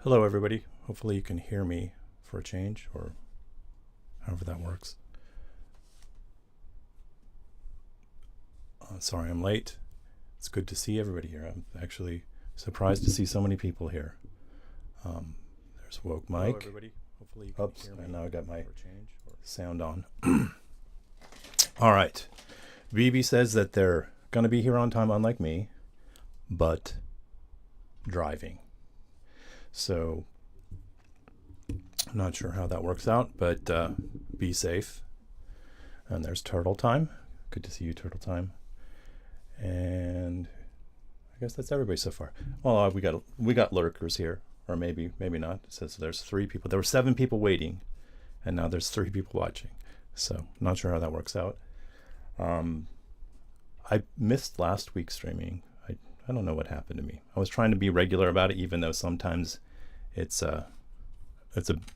Hello, everybody. Hopefully you can hear me for a change, or however that works. Sorry I'm late. It's good to see everybody here. I'm actually surprised to see so many people here. There's Woke Mike. Hello, everybody. Hopefully you can hear me. And now I got my sound on. All right. BB says that they're going to be here on time, unlike me, but driving. So I'm not sure how that works out, but be safe. And there's Turtle Time. Good to see you, Turtle Time. And I guess that's everybody so far. Well, we got lurkers here, or maybe not. It says there's 3 people. There were 7 people waiting, and now there's 3 people watching. So not sure how that works out. I missed last week's streaming. I don't know what happened to me. I was trying to be regular about it, even though sometimes it's a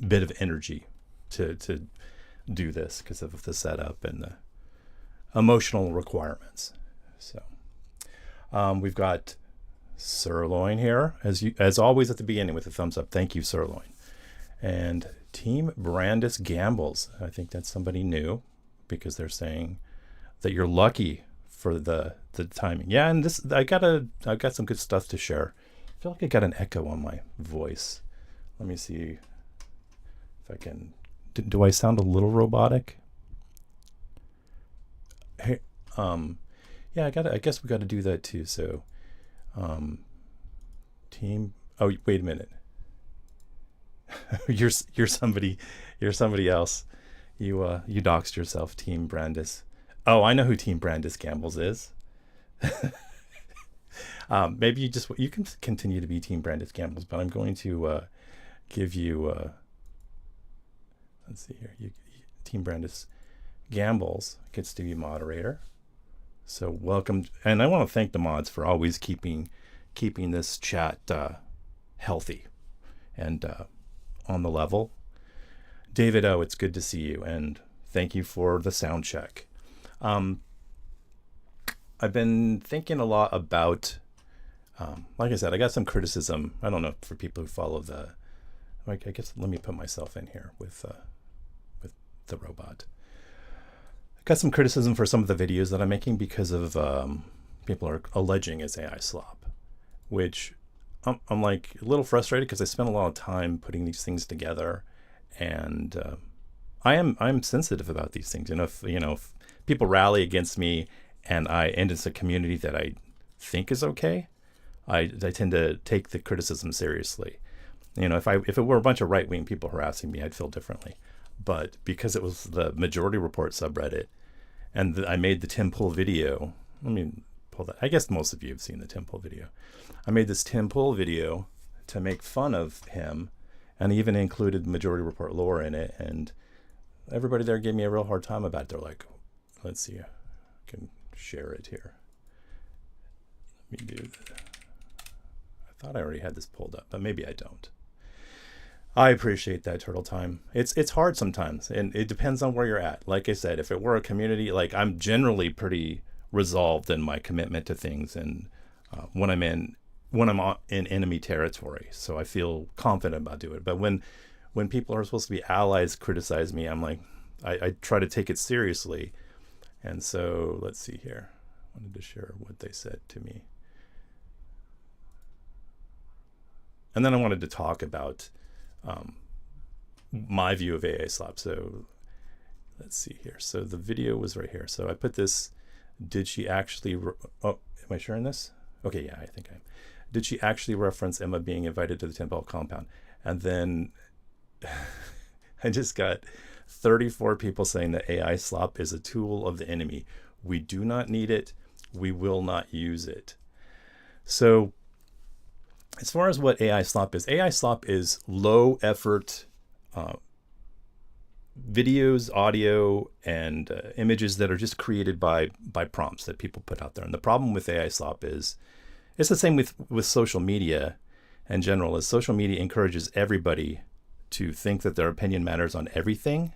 bit of energy to do this because of the setup and the emotional requirements. So we've got Sirloin here, as always at the beginning with a thumbs up. Thank you, Sirloin. And Team Brandis Gambles. I think that's somebody new because they're saying that you're lucky for the timing. Yeah, and I've got some good stuff to share. I feel like I got an echo on my voice. Let me see if I can. Do I sound a little robotic? Hey, yeah, I guess we got to do that too. So, team. Oh, wait a minute. you're somebody else. You doxed yourself, Team Brandis. Oh, I know who Team Brandis Gambles is. Maybe you can continue to be Team Brandis Gambles, but I'm going to give you. Let's see here. Team Brandis Gambles gets to be moderator. So welcome, and I want to thank the mods for always keeping this chat healthy and on the level. David O, it's good to see you, and thank you for the sound check. I've been thinking a lot about, like I said, I got some criticism. I don't know, for people who follow I guess let me put myself in here with the robot. I got some criticism for some of the videos that I'm making because of people are alleging it's AI slop, which I'm like a little frustrated because I spent a lot of time putting these things together, and I'm sensitive about these things. And if people rally against me and it's a community that I think is okay, I tend to take the criticism seriously. If it were a bunch of right-wing people harassing me, I'd feel differently. But because it was the Majority Report subreddit, and I made the Tim Pool video, let me pull that. I guess most of you have seen the Tim Pool video. I made this Tim Pool video to make fun of him, and even included Majority Report lore in it, and everybody there gave me a real hard time about it. They're like, let's see, I can share it here. Let me do that. I thought I already had this pulled up, but maybe I don't. I appreciate that, Turtle Time. It's hard sometimes, and it depends on where you're at. Like I said, if it were a community, like I'm generally pretty resolved in my commitment to things, and when I'm in enemy territory, so I feel confident about doing it. But when people are supposed to be allies criticize me, I'm like, I try to take it seriously. And so let's see here. I wanted to share what they said to me. And then I wanted to talk about my view of AA slop. So let's see here. So the video was right here. So I put this, did she actually, am I sharing this? Okay, yeah, I think I am. Did she actually reference Emma being invited to the Temple compound? And then I just got 34 people saying that AI slop is a tool of the enemy. We do not need it. We will not use it. So as far as what AI slop is low effort videos, audio, and images that are just created by prompts that people put out there. And the problem with AI slop is it's the same with social media in general. Is social media encourages everybody to think that their opinion matters on everything,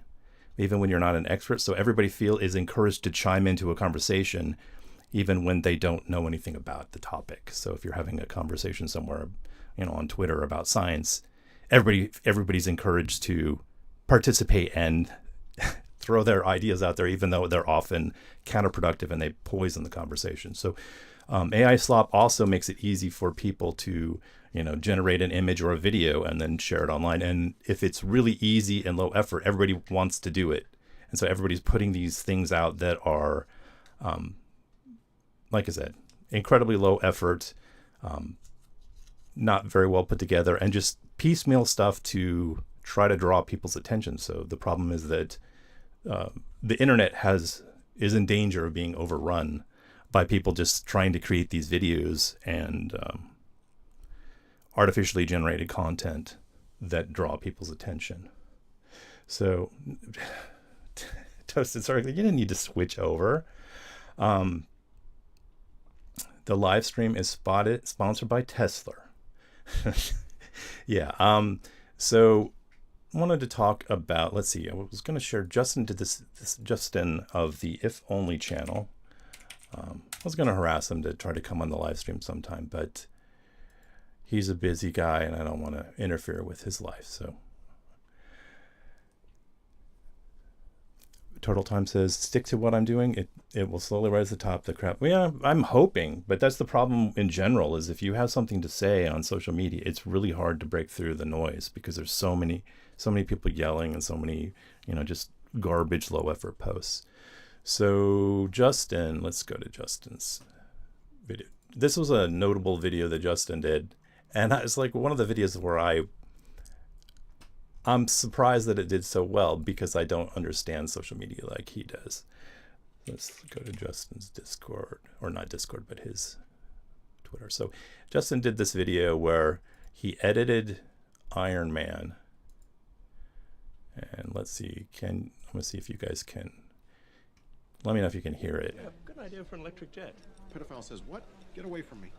even when you're not an expert. So everybody is encouraged to chime into a conversation even when they don't know anything about the topic. So if you're having a conversation somewhere, on Twitter about science, everybody's encouraged to participate and throw their ideas out there, even though they're often counterproductive and they poison the conversation. So AI SLOP also makes it easy for people to, generate an image or a video and then share it online. And if it's really easy and low effort, everybody wants to do it. And so everybody's putting these things out that are, like I said, incredibly low effort, not very well put together, and just piecemeal stuff to try to draw people's attention. So the problem is that the internet is in danger of being overrun by people just trying to create these videos and artificially generated content that draw people's attention. So, Toasted, sorry, you didn't need to switch over. The live stream is sponsored by Tesla. Yeah. So I wanted to talk about, let's see, I was going to share, Justin did this Justin of the If Only channel. I was going to harass him to try to come on the live stream sometime, but he's a busy guy and I don't want to interfere with his life. So Total Time says, stick to what I'm doing. It will slowly rise to the top of the crap. Yeah, I'm hoping, but that's the problem in general, is if you have something to say on social media, it's really hard to break through the noise because there's so many people yelling and so many, just garbage, low effort posts. So Justin, let's go to Justin's video. This was a notable video that Justin did. And it's like one of the videos where I'm surprised that it did so well because I don't understand social media like he does. Let's go to Justin's Discord, or not Discord, but his Twitter. So Justin did this video where he edited Iron Man. And let's see, I'm gonna see if you guys can, let me know if you can hear it. Yeah, good idea for an electric jet. Pedophile says, what? Get away from me.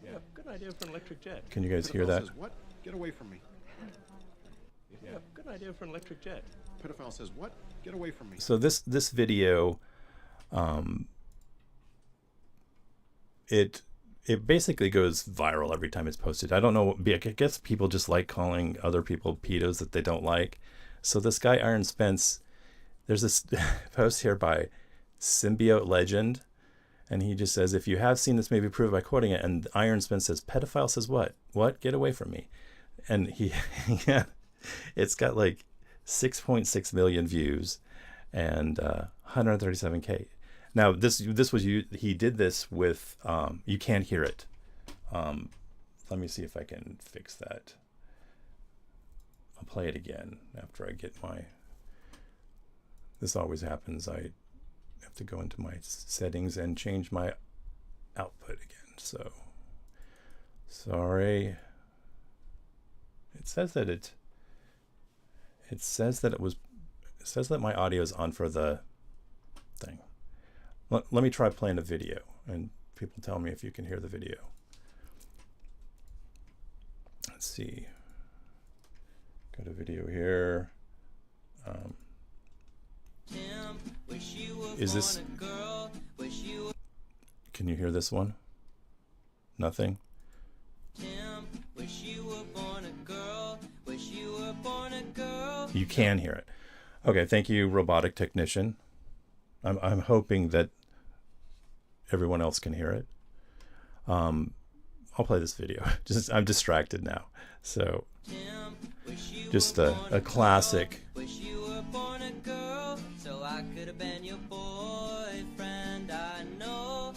Yeah, good idea for an electric jet. Can you guys hear Pedophile that? says, what? Get away from me. Yeah, good idea for an electric jet. Pedophile says, what? Get away from me. So this video, it basically goes viral every time it's posted. I don't know, I guess people just like calling other people pedos that they don't like. So this guy, Iron Spence, there's this post here by Symbiote Legend, and he just says, if you have seen this movie, prove by quoting it. And Iron Spence says, pedophile says what? What? Get away from me. And yeah, it's got like 6.6 million views and 137K. Now this was he did this with you can't hear it. Let me see if I can fix that. I'll play it again after I get my, this always happens, I have to go into my settings and change my output again. So sorry. It says that it says that my audio is on for the thing. Let me try playing a video and people tell me if you can hear the video. Let's see. Got a video here. Is this, can you hear this one? Nothing? You can hear it. Okay, thank you, robotic technician. I'm hoping that everyone else can hear it. I'll play this video. I'm distracted now. So just a classic. Wish you were born a girl, so I could have been your boyfriend. I know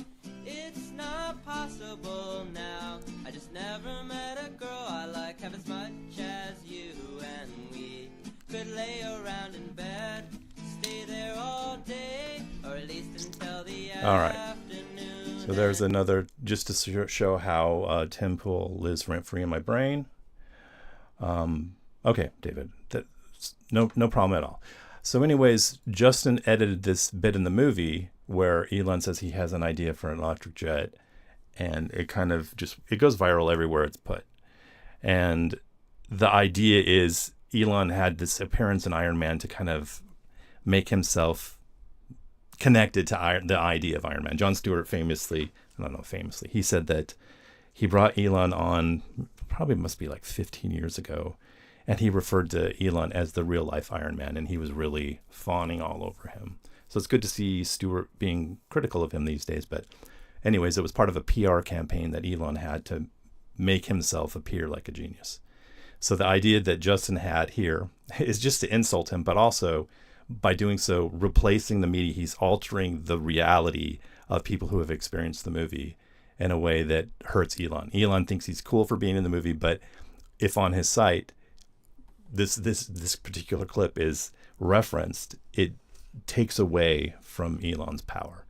it's not possible now. I just never met a girl I like half as much as you, and we could lay around in bed, stay there all day, or at least until the afternoon. So there's another, just to show how Tim Pool lives rent-free in my brain. Okay, David, no problem at all. So anyways, Justin edited this bit in the movie where Elon says he has an idea for an electric jet, and it kind of it goes viral everywhere it's put. And the idea is Elon had this appearance in Iron Man to kind of make himself connected to the idea of Iron Man. Jon Stewart famously, he said that he brought Elon on probably must be like 15 years ago. And he referred to Elon as the real life Iron Man, and he was really fawning all over him. So it's good to see Stewart being critical of him these days. But anyways, it was part of a PR campaign that Elon had to make himself appear like a genius. So the idea that Justin had here is just to insult him, but also by doing so, replacing the media, he's altering the reality of people who have experienced the movie in a way that hurts Elon. Elon thinks he's cool for being in the movie, but if on his site this particular clip is referenced, it takes away from Elon's power.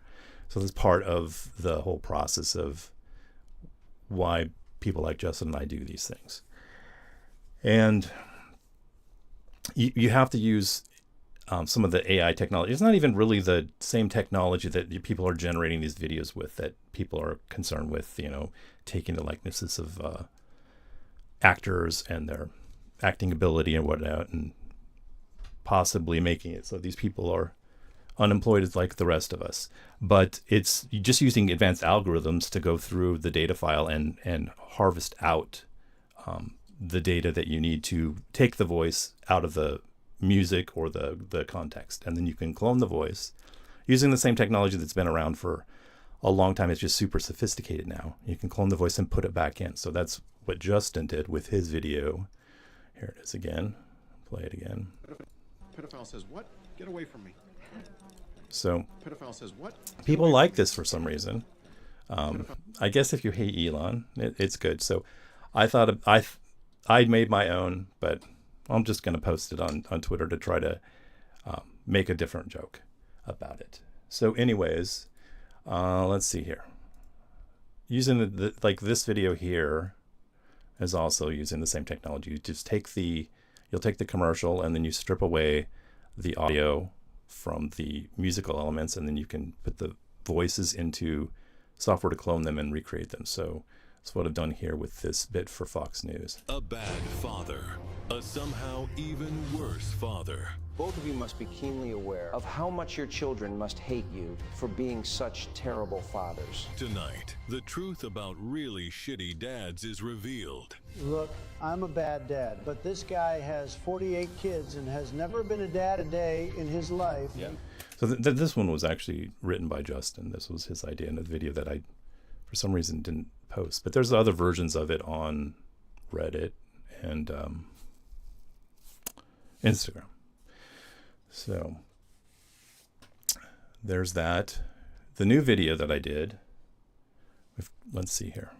So this is part of the whole process of why people like Justin and I do these things. And you have to use some of the AI technology. It's not even really the same technology that people are generating these videos with that people are concerned with, taking the likenesses of actors and their acting ability and whatnot, and possibly making it so these people are unemployed as like the rest of us. But it's just using advanced algorithms to go through the data file and harvest out the data that you need to take the voice out of the music or the context. And then you can clone the voice using the same technology that's been around for a long time. It's just super sophisticated now. You can clone the voice and put it back in. So that's what Justin did with his video. Here it is again. Play it again. Pedophile says what? Get away from me. So Pedophile says what? people like this for some reason. I guess if you hate Elon, it's good. So I thought I made my own, but I'm just going to post it on Twitter to try to make a different joke about it. So anyways, let's see here. Using like this video here is also using the same technology. You just you'll take the commercial and then you strip away the audio from the musical elements, and then you can put the voices into software to clone them and recreate them. So that's what I've done here with this bit for Fox News. A bad father, a somehow even worse father. Both of you must be keenly aware of how much your children must hate you for being such terrible fathers. Tonight, the truth about really shitty dads is revealed. Look, I'm a bad dad, but this guy has 48 kids and has never been a dad a day in his life. Yeah. So this one was actually written by Justin. This was his idea in a video that I, for some reason, didn't post. But there's other versions of it on Reddit and Instagram. So there's that. The new video that I did, let's see here.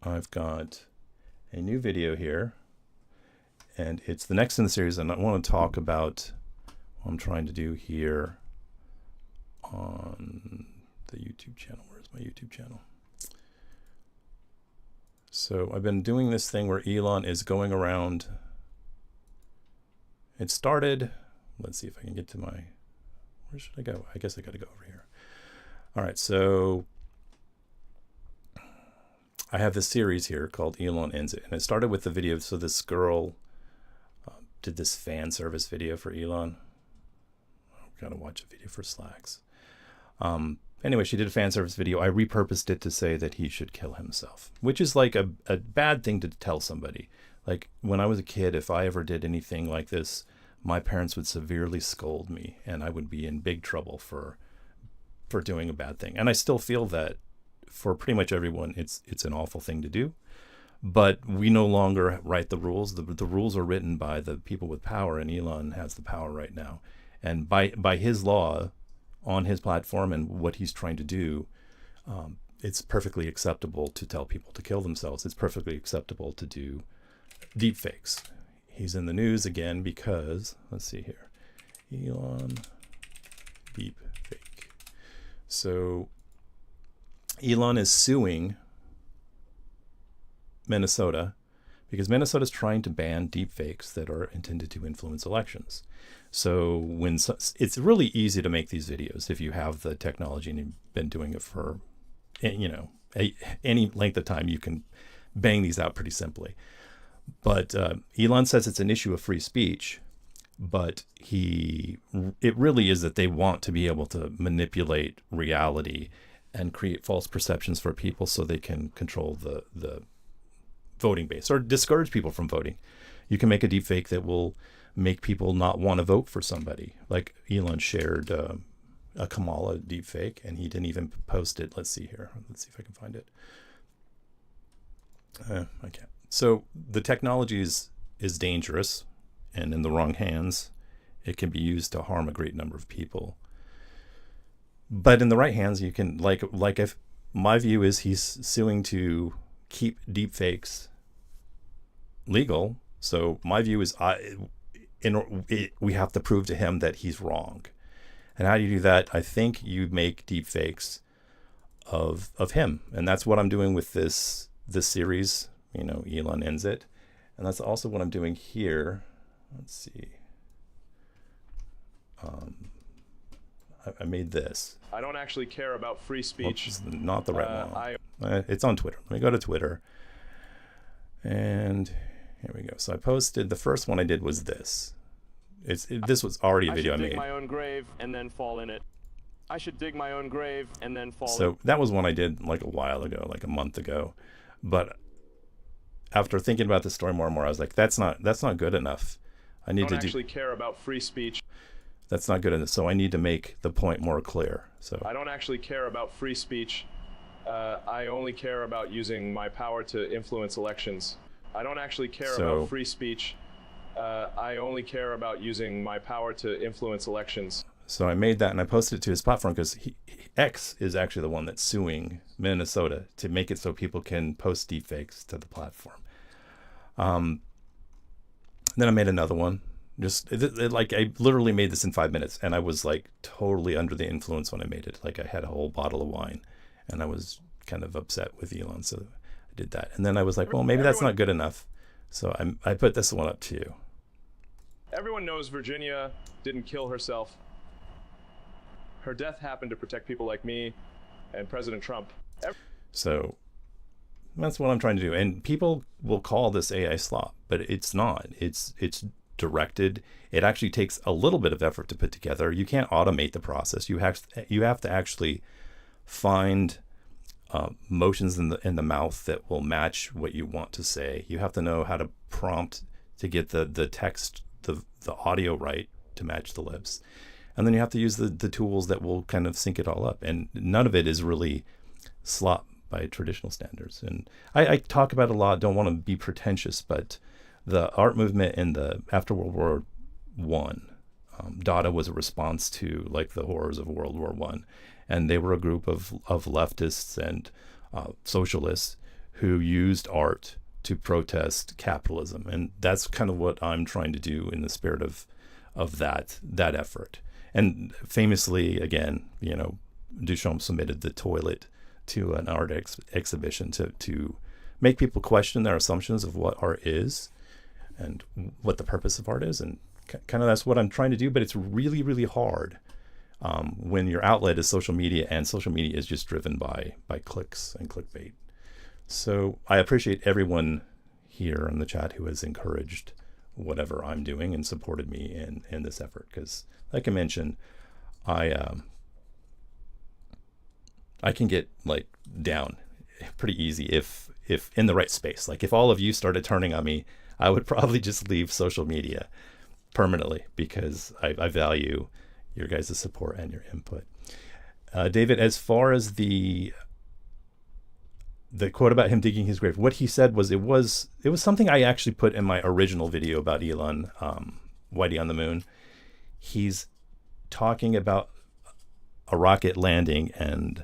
I've got a new video here, and it's the next in the series, and I want to talk about what I'm trying to do here on the YouTube channel. Where's my YouTube channel? So I've been doing this thing where Elon is going around. It started, let's see if I can get to where should I go? I guess I got to go over here. All right, so I have this series here called Elon Ends It, and it started with the video. So this girl did this fan service video for Elon. I've got to watch a video for Slacks. Anyway, she did a fan service video. I repurposed it to say that he should kill himself, which is like a bad thing to tell somebody. Like when I was a kid, if I ever did anything like this, my parents would severely scold me and I would be in big trouble for doing a bad thing. And I still feel that for pretty much everyone, it's an awful thing to do. But we no longer write the rules. The rules are written by the people with power, and Elon has the power right now. And by his law on his platform and what he's trying to do, it's perfectly acceptable to tell people to kill themselves. It's perfectly acceptable to do deep fakes. He's in the news again because, let's see here, Elon deep fake. So Elon is suing Minnesota because Minnesota is trying to ban deep fakes that are intended to influence elections. So it's really easy to make these videos if you have the technology and you've been doing it for, any length of time. You can bang these out pretty simply. But Elon says it's an issue of free speech, but it really is that they want to be able to manipulate reality and create false perceptions for people so they can control the voting base or discourage people from voting. You can make a deep fake that will make people not want to vote for somebody. Like Elon shared a Kamala deep fake, and he didn't even post it. Let's see here. Let's see if I can find it. I can't. So the technology is dangerous, and in the wrong hands, it can be used to harm a great number of people. But in the right hands, you can, like if my view is he's suing to keep deep fakes legal. So my view is we have to prove to him that he's wrong. And how do you do that? I think you make deep fakes of him. And that's what I'm doing with this series. You know, Elon ends it. And that's also what I'm doing here. Let's see. I made this. I don't actually care about free speech. Oops, not the right one. It's on Twitter. Let me go to Twitter. And here we go. So I posted, the first one I did was this. This was already a video I should dig made. my own grave and then fall in it. I should dig my own grave and then fall in it. So that was one I did like a while ago, like a month ago. But after thinking about the story more and more, I was like, that's not good enough. I need to actually care about free speech. That's not good enough. So I need to make the point more clear. So I don't actually care about free speech. I only care about using my power to influence elections. I don't actually care about free speech. I only care about using my power to influence elections. So I made that and I posted it to his platform because X is actually the one that's suing Minnesota to make it so people can post deepfakes to the platform. Then I made another one. Like I literally made this in 5 minutes, and I was like totally under the influence when I made it. Like I had a whole bottle of wine, and I was kind of upset with Elon, so I did that. And then I was like, well, maybe that's not good enough. So I put this one up to you. Everyone knows Virginia didn't kill herself. Her death happened to protect people like me and President Trump. So that's what I'm trying to do. And people will call this AI SLOP, but it's not. It's directed. It actually takes a little bit of effort to put together. You can't automate the process. You have to actually find motions in the mouth that will match what you want to say. You have to know how to prompt to get the text, the audio right to match the lips. And then you have to use the tools that will kind of sync it all up. And none of it is really SLOP by traditional standards. And I talk about it a lot, don't want to be pretentious, but the art movement after World War I, Dada was a response to like the horrors of World War I. And they were a group of leftists and socialists who used art to protest capitalism. And that's kind of what I'm trying to do in the spirit of that effort. And famously, again, you know, Duchamp submitted the toilet to an art exhibition to make people question their assumptions of what art is and what the purpose of art is. And kind of that's what I'm trying to do, but it's really, really hard when your outlet is social media, and social media is just driven by clicks and clickbait. So I appreciate everyone here in the chat who has encouraged whatever I'm doing and supported me in this effort, because like I mentioned, I can get like down pretty easy if in the right space. Like if all of you started turning on me, I would probably just leave social media permanently, because I value your guys' support and your input. David, as far as the quote about him digging his grave, what he said was it was something I actually put in my original video about Elon, Whitey on the Moon. He's talking about a rocket landing and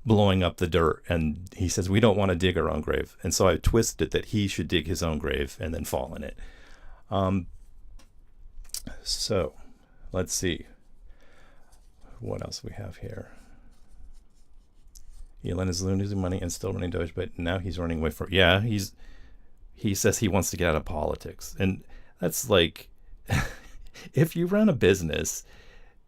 blowing up the dirt, and he says we don't want to dig our own grave, and so I twisted it that he should dig his own grave and then fall in it. So let's see what else we have here. Elon is losing money and still running Doge, but now he's running away from. Yeah, he says he wants to get out of politics, and that's like, if you run a business,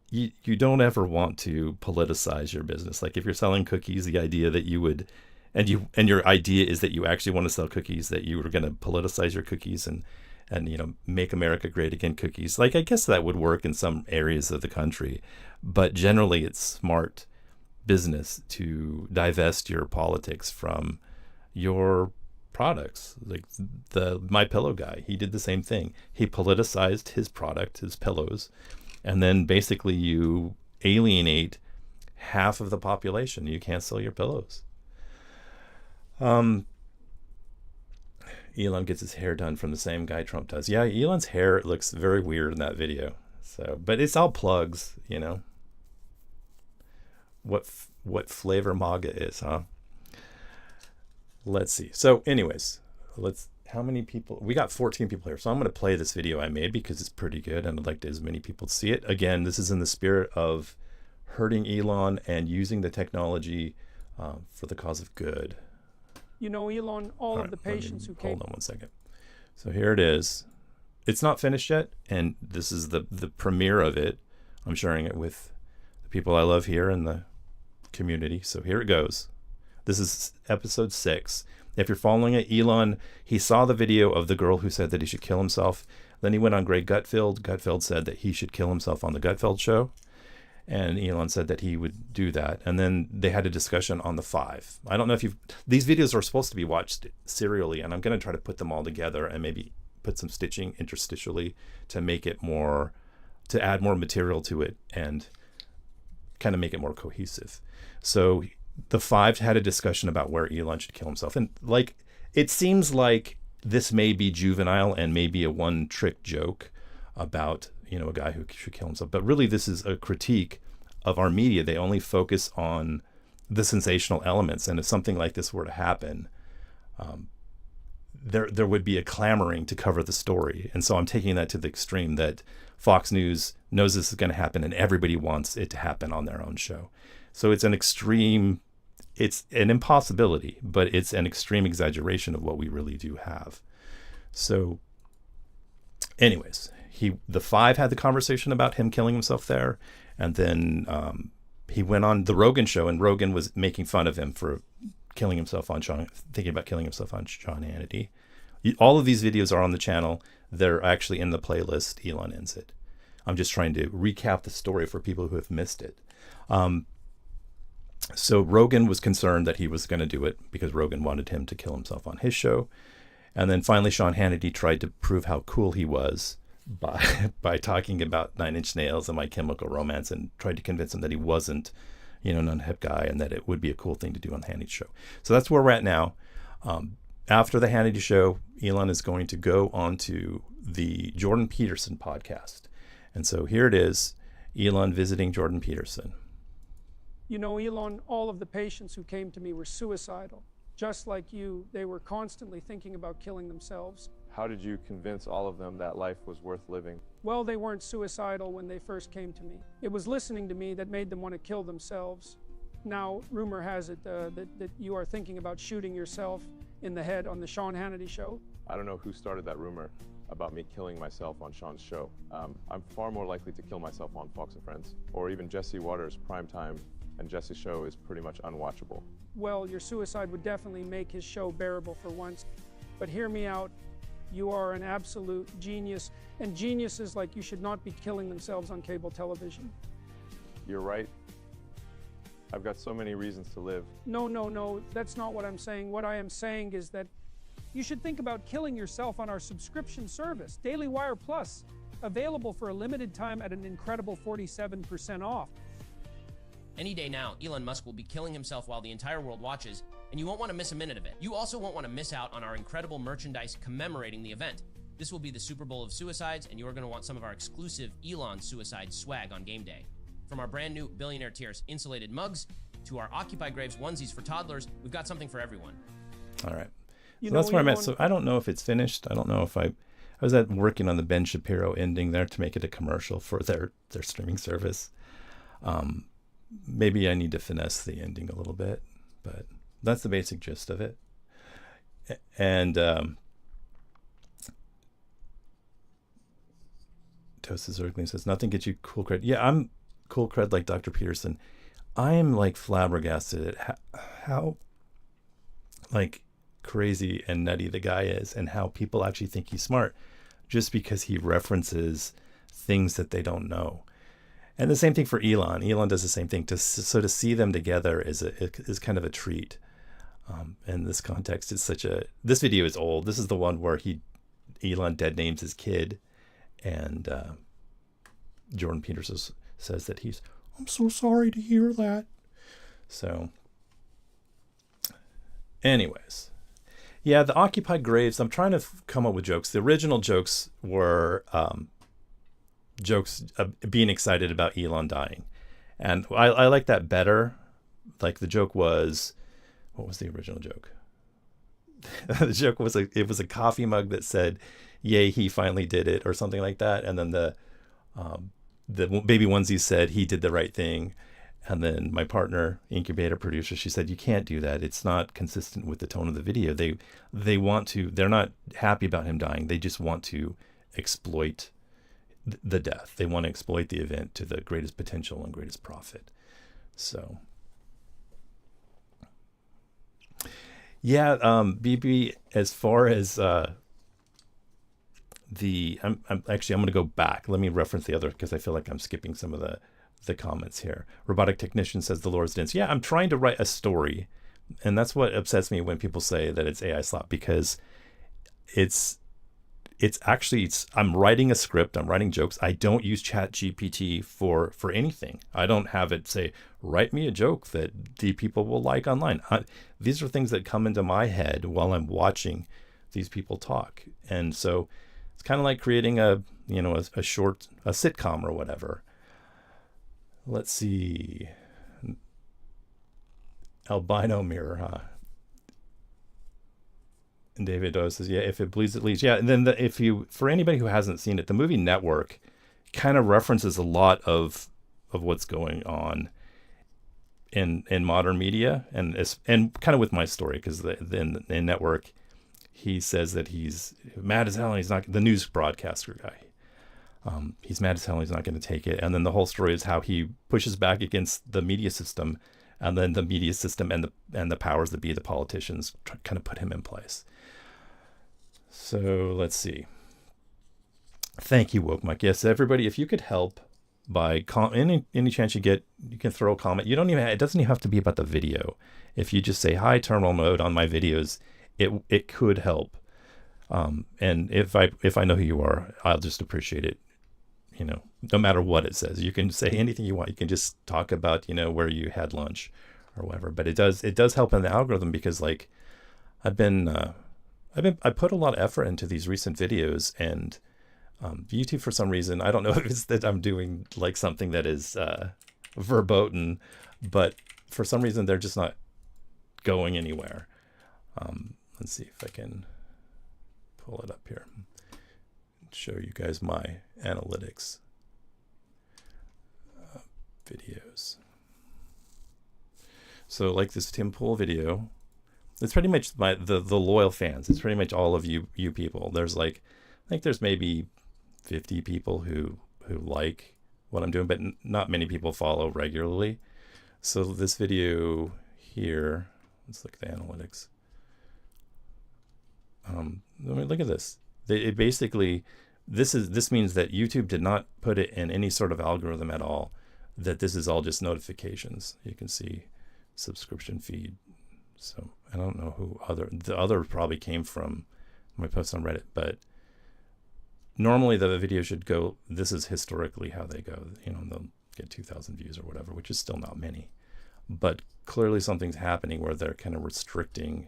you don't ever want to politicize your business. Like if you're selling cookies, the idea that you would, and your idea is that you actually want to sell cookies, that you were going to politicize your cookies and you know, make America great again cookies. Like I guess that would work in some areas of the country, but generally it's smart business to divest your politics from your products. Like the My Pillow guy, he did the same thing. He politicized his product, his pillows, and then basically you alienate half of the population. You can't sell your pillows. Elon gets his hair done from the same guy Trump does. Yeah, Elon's hair looks very weird in that video. So, but it's all plugs, you know. What flavor MAGA is, huh? Let's see. So anyways, how many people? We got 14 people here. So I'm going to play this video I made because it's pretty good and I'd like as many people to see it. Again, this is in the spirit of hurting Elon and using the technology for the cause of good. You know, Elon, all of the patients who came... Hold on one second. So here it is. It's not finished yet, and this is the premiere of it. I'm sharing it with the people I love here in the community. So here it goes. This is episode 6. If you're following it, Elon, he saw the video of the girl who said that he should kill himself. Then he went on Greg Gutfeld. Gutfeld said that he should kill himself on the Gutfeld show. And Elon said that he would do that. And then they had a discussion on the 5. I don't know if these videos are supposed to be watched serially, and I'm going to try to put them all together and maybe put some stitching interstitially to make it more, to add more material to it and kind of make it more cohesive. So the 5 had a discussion about where Elon should kill himself. And like, it seems like this may be juvenile and maybe a one-trick joke about, you know, a guy who should kill himself. But really, this is a critique of our media. They only focus on the sensational elements. And if something like this were to happen, there would be a clamoring to cover the story. And so I'm taking that to the extreme that Fox News knows this is going to happen and everybody wants it to happen on their own show. So it's an extreme, it's an impossibility, but it's an extreme exaggeration of what we really do have. So anyways, the 5 had the conversation about him killing himself there. And then he went on the Rogan show, and Rogan was making fun of him for killing himself on thinking about killing himself on Sean Hannity. All of these videos are on the channel. They're actually in the playlist. Elon Ends It. I'm just trying to recap the story for people who have missed it. So Rogan was concerned that he was going to do it because Rogan wanted him to kill himself on his show. And then finally Sean Hannity tried to prove how cool he was by talking about Nine Inch Nails and My Chemical Romance, and tried to convince him that he wasn't, you know, an unhip guy, and that it would be a cool thing to do on the Hannity show. So that's where we're at now. After the Hannity show, Elon is going to go on to the Jordan Peterson podcast. And so here it is, Elon visiting Jordan Peterson. You know, Elon, all of the patients who came to me were suicidal. Just like you, they were constantly thinking about killing themselves. How did you convince all of them that life was worth living? Well, they weren't suicidal when they first came to me. It was listening to me that made them want to kill themselves. Now, rumor has it that you are thinking about shooting yourself in the head on the Sean Hannity show. I don't know who started that rumor about me killing myself on Sean's show. I'm far more likely to kill myself on Fox and Friends, or even Jesse Waters' primetime, and Jesse's show is pretty much unwatchable. Well, your suicide would definitely make his show bearable for once. But hear me out. You are an absolute genius, and geniuses like you should not be killing themselves on cable television. You're right. I've got so many reasons to live. No, that's not what I'm saying. What I am saying is that you should think about killing yourself on our subscription service, Daily Wire Plus, available for a limited time at an incredible 47% off. Any day now, Elon Musk will be killing himself while the entire world watches, and you won't want to miss a minute of it. You also won't want to miss out on our incredible merchandise commemorating the event. This will be the Super Bowl of suicides, and you're going to want some of our exclusive Elon suicide swag on game day. From our brand new Billionaire Tiers insulated mugs to our Occupy Graves onesies for toddlers, we've got something for everyone. All right. So that's where I'm at. So I don't know if it's finished. I don't know if I was working on the Ben Shapiro ending there to make it a commercial for their streaming service. Maybe I need to finesse the ending a little bit, but that's the basic gist of it. And Toast Zergling says, nothing gets you cool cred. Yeah, I'm cool cred like Dr. Peterson. I am like flabbergasted at how like crazy and nutty the guy is, and how people actually think he's smart just because he references things that they don't know. And the same thing for Elon. Elon does the same thing. So to see them together is kind of a treat. In this context, this video is old. This is the one where Elon dead names his kid, and Jordan Peterson says that I'm so sorry to hear that. So anyways, yeah, the occupied graves, I'm trying to come up with jokes. The original jokes were jokes being excited about Elon dying. And I like that better. Like the joke was, what was the original joke? The joke was it was a coffee mug that said, "Yay, he finally did it," or something like that. And then the baby onesie said he did the right thing. And then my partner, incubator producer, she said, "You can't do that. It's not consistent with the tone of the video. They're not happy about him dying. They just want to exploit the death. They want to exploit the event to the greatest potential and greatest profit." So yeah, BB, as far as I'm going to go back. Let me reference the other, because I feel like I'm skipping some of the comments here. Robotic Technician says the Lord's Dance. Yeah, I'm trying to write a story, and that's what upsets me when people say that it's AI slop, because I'm writing a script, I'm writing jokes. I don't use ChatGPT for anything. I don't have it say, write me a joke that the people will like online. These are things that come into my head while I'm watching these people talk. And so it's kind of like creating a sitcom or whatever. Let's see. Albino mirror, huh? And David O says, yeah, if it bleeds, it leads. Yeah, and then for anybody who hasn't seen it, the movie Network kind of references a lot of what's going on in modern media, and kind of with my story, because in Network, he says that he's mad as hell, and he's not the news broadcaster guy. He's mad as hell, and he's not going to take it. And then the whole story is how he pushes back against the media system, and then the media system and the powers that be, the politicians, kind of put him in place. So let's see. Thank you, Woke Mike. Yes, everybody, if you could help by any chance you get, you can throw a comment. It doesn't even have to be about the video. If you just say, "Hi, terminal mode" on my videos, it could help. And if I know who you are, I'll just appreciate it. No matter what it says, you can say anything you want. You can just talk about, where you had lunch or whatever. But it does help in the algorithm, because like I put a lot of effort into these recent videos, and YouTube, for some reason, I don't know if it's that I'm doing like something that is verboten, but for some reason they're just not going anywhere. Let's see if I can pull it up here. Show you guys my analytics videos. So like this Tim Pool video, it's pretty much the loyal fans. It's pretty much all of you people. There's I think there's maybe 50 people who like what I'm doing, but not many people follow regularly. So this video here, let's look at the analytics. Look at this. It basically, this means that YouTube did not put it in any sort of algorithm at all, that this is all just notifications. You can see subscription feed. So I don't know who the other probably came from my post on Reddit, but normally the video should go, this is historically how they go, they'll get 2,000 views or whatever, which is still not many, but clearly something's happening where they're kind of restricting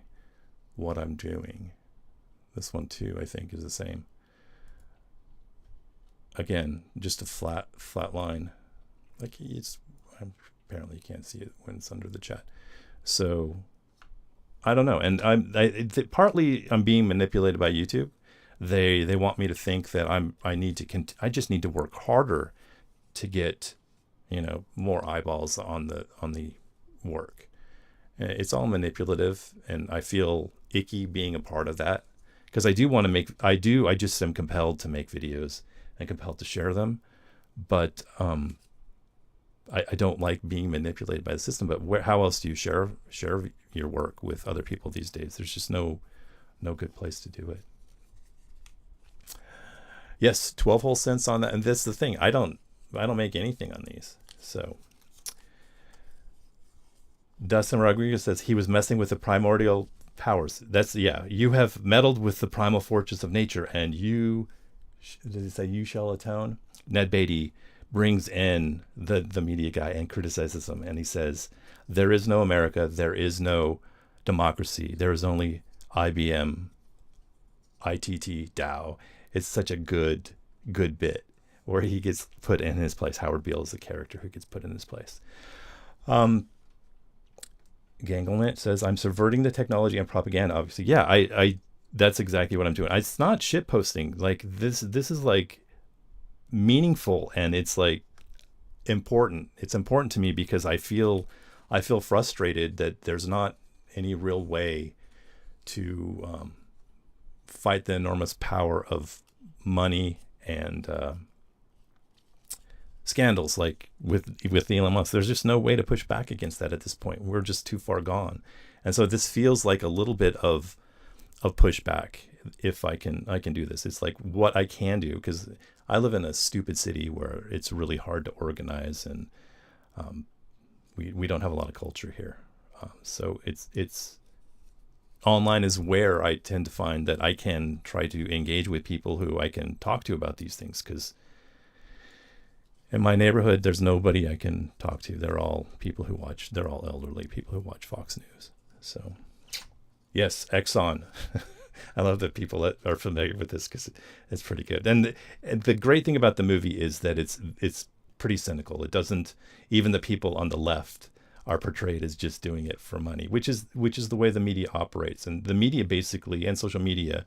what I'm doing. This one too, I think, is the same. Again, just a flat line. Apparently you can't see it when it's under the chat. So I don't know. And partly I'm being manipulated by YouTube. They want me to think that I just need to work harder to get, more eyeballs on the work. It's all manipulative, and I feel icky being a part of that, because I just am compelled to make videos and compelled to share them, but I don't like being manipulated by the system. But how else do you share your work with other people these days? There's just no good place to do it. Yes, 12 whole cents on that. And that's the thing. I don't make anything on these. So Dustin Rodriguez says he was messing with the primordial powers. That's, yeah, you have meddled with the primal forces of nature, and you, did he say you shall atone? Ned Beatty brings in the media guy and criticizes him, and he says, there is no America, there is no democracy, there is only IBM, ITT, Dow. It's such a good bit where he gets put in his place. Howard Beale is the character who gets put in his place. Ganglement says, I'm subverting the technology and propaganda, obviously. Yeah, I that's exactly what I'm doing. It's not shit posting. Like this is like meaningful, and it's like important. It's important to me because I feel frustrated that there's not any real way to fight the enormous power of money and scandals like with Elon Musk. There's just no way to push back against that at this point. We're just too far gone. And so this feels like a little bit of pushback. If I can do this, it's like what I can do, because I live in a stupid city where it's really hard to organize, and we don't have a lot of culture here. So it's online is where I tend to find that I can try to engage with people who I can talk to about these things, because in my neighborhood, there's nobody I can talk to. They're all elderly people who watch Fox News. So, yes, Exxon. I love that people that are familiar with this because it's pretty good. And the great thing about the movie is that it's pretty cynical. It doesn't, even the people on the left are portrayed as just doing it for money, which is the way the media operates. And the media basically, and social media,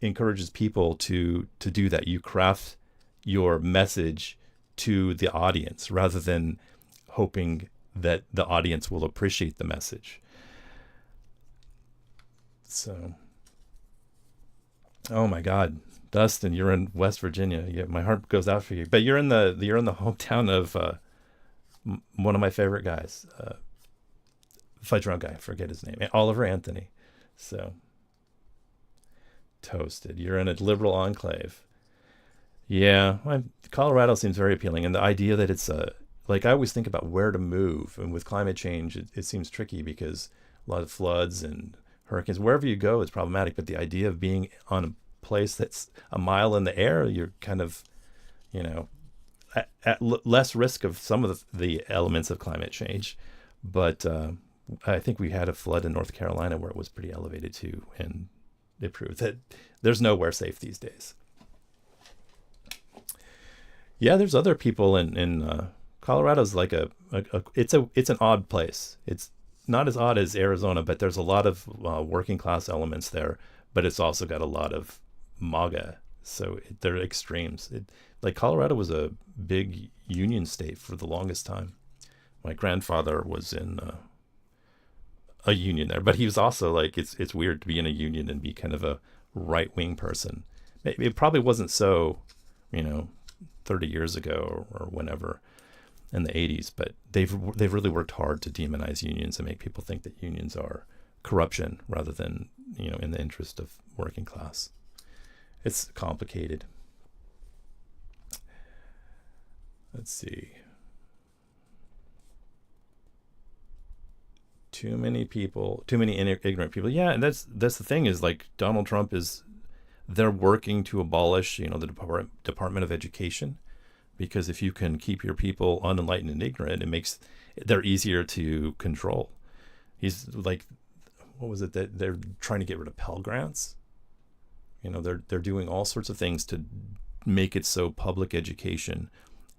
encourages people to do that. You craft your message to the audience rather than hoping that the audience will appreciate the message. So, oh my God, Dustin, you're in West Virginia. Yeah, my heart goes out for you. But you're in the hometown of one of my favorite guys, fudge round guy. I forget his name, Oliver Anthony. So, toasted. You're in a liberal enclave. Yeah, Colorado seems very appealing, and the idea that it's like I always think about where to move, and with climate change, it seems tricky because a lot of floods and hurricanes. Wherever you go, it's problematic. But the idea of being on a place that's a mile in the air, you're kind of, at less risk of some of the elements of climate change. But I think we had a flood in North Carolina where it was pretty elevated too, and it proved that there's nowhere safe these days. Yeah, there's other people in Colorado's like it's an odd place. It's not as odd as Arizona, but there's a lot of working class elements there. But it's also got a lot of MAGA, so they're extremes. Like Colorado was a big union state for the longest time. My grandfather was in a union there, but he was also like it's weird to be in a union and be kind of a right wing person. It probably wasn't so, 30 years ago or whenever in the 80s, but they've really worked hard to demonize unions and make people think that unions are corruption rather than, in the interest of working class. It's complicated. Let's see. Too many ignorant people. Yeah, and that's the thing is like Donald Trump they're working to abolish, the Department of Education, because if you can keep your people unenlightened and ignorant, they're easier to control. He's like, what was it that they're trying to get rid of Pell Grants? They're doing all sorts of things to make it so public education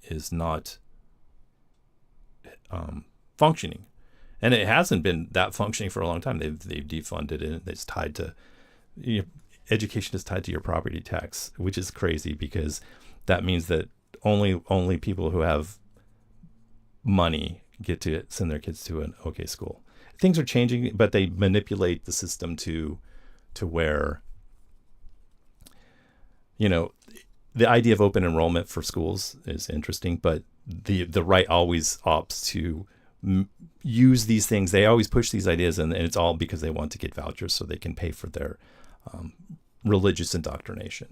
is not functioning, and it hasn't been that functioning for a long time. They've defunded it. It's tied to education is tied to your property tax, which is crazy because that means that only people who have money get to send their kids to an okay school. Things are changing, but they manipulate the system to where, the idea of open enrollment for schools is interesting, but the right always opts to use these things. They always push these ideas, and it's all because they want to get vouchers so they can pay for their religious indoctrination.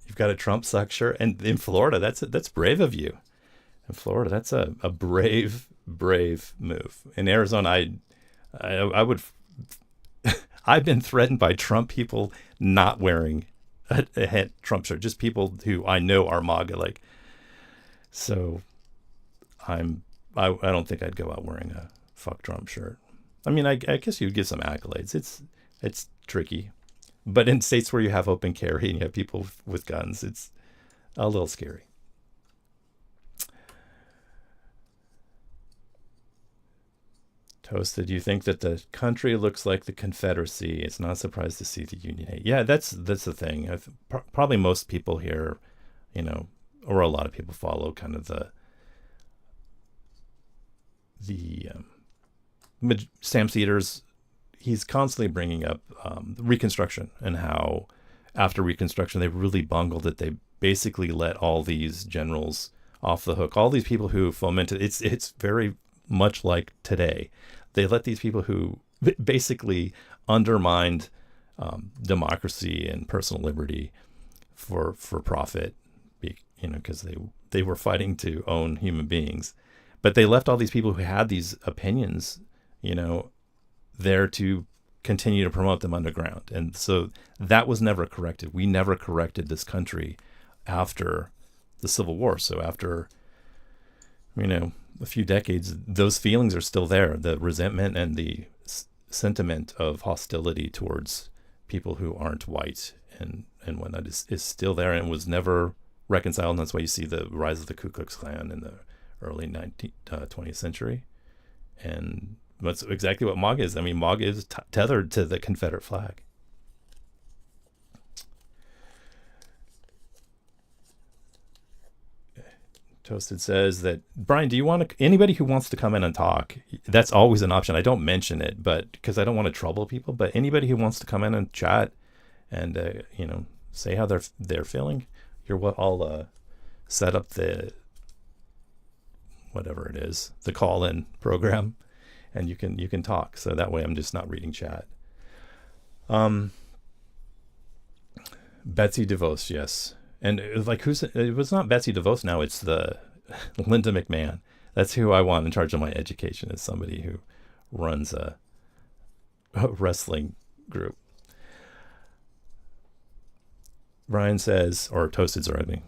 You've got a Trump sucker, and in Florida, that's brave of you. In Florida, that's a brave move. In Arizona, I would. I've been threatened by Trump people not wearing a Trump shirt, just people who I know are MAGA like. So, I don't think I'd go out wearing a fuck Trump shirt. I mean, I guess you'd get some accolades. It's tricky, but in states where you have open carry and you have people with guns, it's a little scary. Toasted, you think that the country looks like the Confederacy. It's not surprised to see the Union hate. Yeah, that's the thing. Probably most people here, or a lot of people follow kind of Sam Cedars. He's constantly bringing up Reconstruction and how after Reconstruction they really bungled it. They basically let all these generals off the hook. All these people who fomented it's very much like today. They let these people who basically undermined democracy and personal liberty for profit, because they were fighting to own human beings. But they left all these people who had these opinions, there to continue to promote them underground. And so that was never corrected. We never corrected this country after the Civil War. So after, a few decades, those feelings are still there. The resentment and the sentiment of hostility towards people who aren't white and whatnot is still there and was never reconciled. And that's why you see the rise of the Ku Klux Klan in the early 20th century. And that's exactly what MAGA is. I mean, MAGA is tethered to the Confederate flag. Toasted says that, Brian, do you want anybody who wants to come in and talk? That's always an option. I don't mention it, but because I don't want to trouble people. But anybody who wants to come in and chat and say how they're feeling, I'll set up the whatever it is, the call-in program, and you can talk. So that way I'm just not reading chat. Betsy DeVos, yes. And it was not Betsy DeVos now, it's the Linda McMahon. That's who I want in charge of my education, is somebody who runs a wrestling group. Brian says, or Toasted, sorry,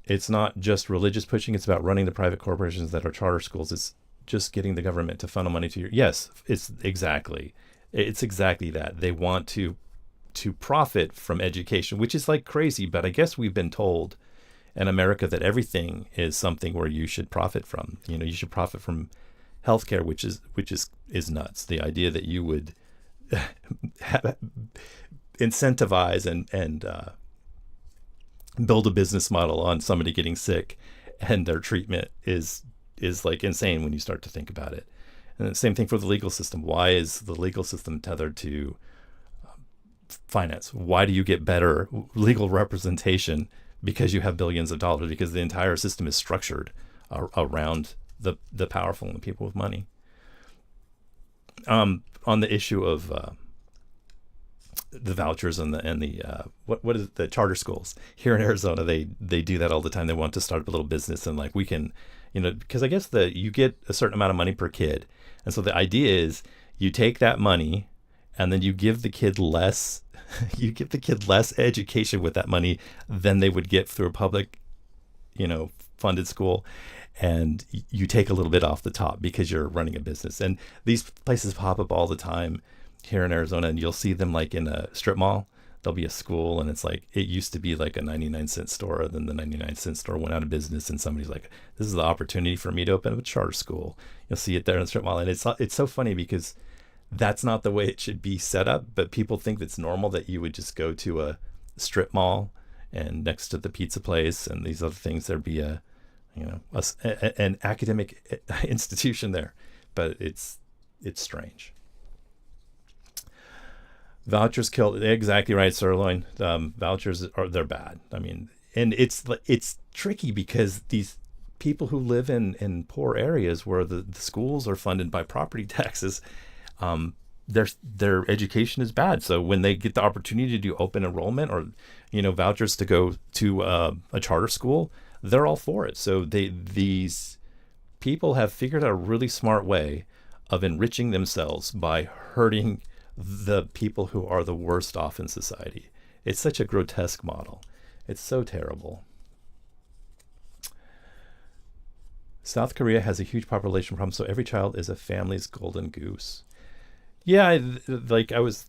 it's not just religious pushing, it's about running the private corporations that are charter schools. It's just getting the government to funnel money to your... Yes, it's exactly that. They want to profit from education, which is like crazy, but I guess we've been told in America that everything is something where you should profit from. You should profit from healthcare, which is nuts. The idea that you would incentivize and build a business model on somebody getting sick and their treatment is like insane when you start to think about it. And the same thing for the legal system. Why is the legal system tethered to finance? Why do you get better legal representation? Because you have billions of dollars, because the entire system is structured around the powerful and the people with money. On the issue of the vouchers and the what is it, the charter schools here in Arizona, they do that all the time. They want to start up a little business and we can, because I guess you get a certain amount of money per kid, and so the idea is you take that money and then you give the kid less education with that money than they would get through a public, funded school. And you take a little bit off the top because you're running a business. And these places pop up all the time here in Arizona, and you'll see them like in a strip mall. There'll be a school, and it's like, it used to be like a 99-cent store, and then the 99-cent store went out of business, and somebody's like, this is the opportunity for me to open up a charter school. You'll see it there in the strip mall. And it's so funny because that's not the way it should be set up, but people think it's normal that you would just go to a strip mall and next to the pizza place and these other things, there'd be an academic institution there, but it's strange. Vouchers killed. Exactly right, Sirloin. Vouchers they're bad. I mean, and it's tricky because these people who live in poor areas where the schools are funded by property taxes, their education is bad. So when they get the opportunity to do open enrollment or, vouchers to go to a charter school, they're all for it. So these people have figured out a really smart way of enriching themselves by hurting the people who are the worst off in society. It's such a grotesque model. It's so terrible. South Korea has a huge population problem, so every child is a family's golden goose. Yeah, I was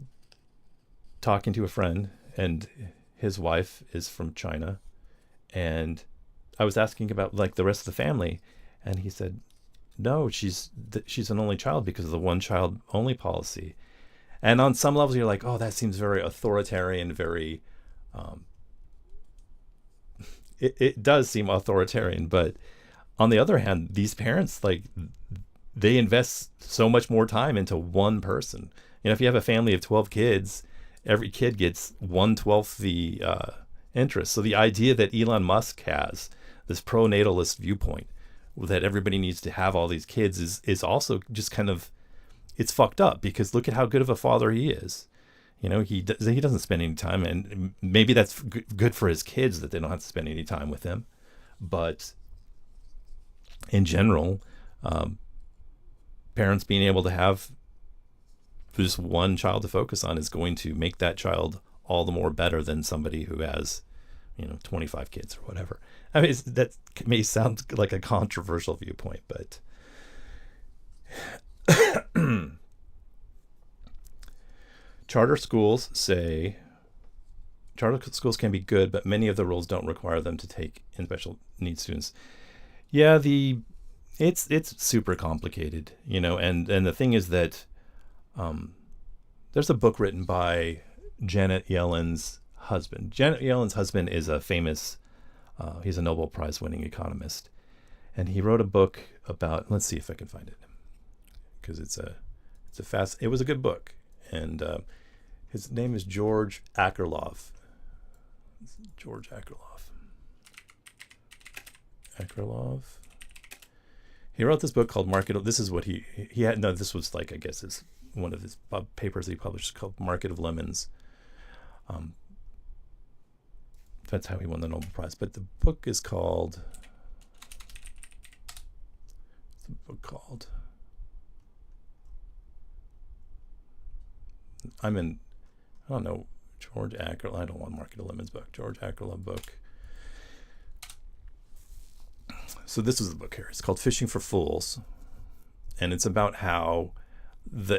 talking to a friend, and his wife is from China, and I was asking about like the rest of the family, and he said, no, she's an only child because of the one child only policy. And on some levels, you're like, oh, that seems very authoritarian, very, it does seem authoritarian. But on the other hand, these parents, like, they invest so much more time into one person. You know, if you have a family of 12 kids, every kid gets 1/12 the interest. So the idea that Elon Musk has, this pro-natalist viewpoint, that everybody needs to have all these kids is also just kind of, it's fucked up, because look at how good of a father he is. You know, he doesn't spend any time, and maybe that's good for his kids that they don't have to spend any time with him. But in general, parents being able to have just one child to focus on is going to make that child all the more better than somebody who has, 25 kids or whatever. I mean, that may sound like a controversial viewpoint, but charter schools can be good, but many of the rules don't require them to take in special needs students. Yeah, it's super complicated, and the thing is that there's a book written by Janet Yellen's husband. Janet Yellen's husband is a famous, he's a Nobel Prize winning economist, and he wrote a book about, let's see if I can find it, because it was a good book, and his name is George Akerlof. George Akerlof. He wrote this book called Market. This is what he had. No, this was like, I guess, is one of his papers he published called Market of Lemons. That's how he won the Nobel Prize. But the book is called. I don't know, George Akerlof. I don't want Market of Lemons book. George Akerlof book. So this is the book here. It's called Fishing for Fools, and it's about how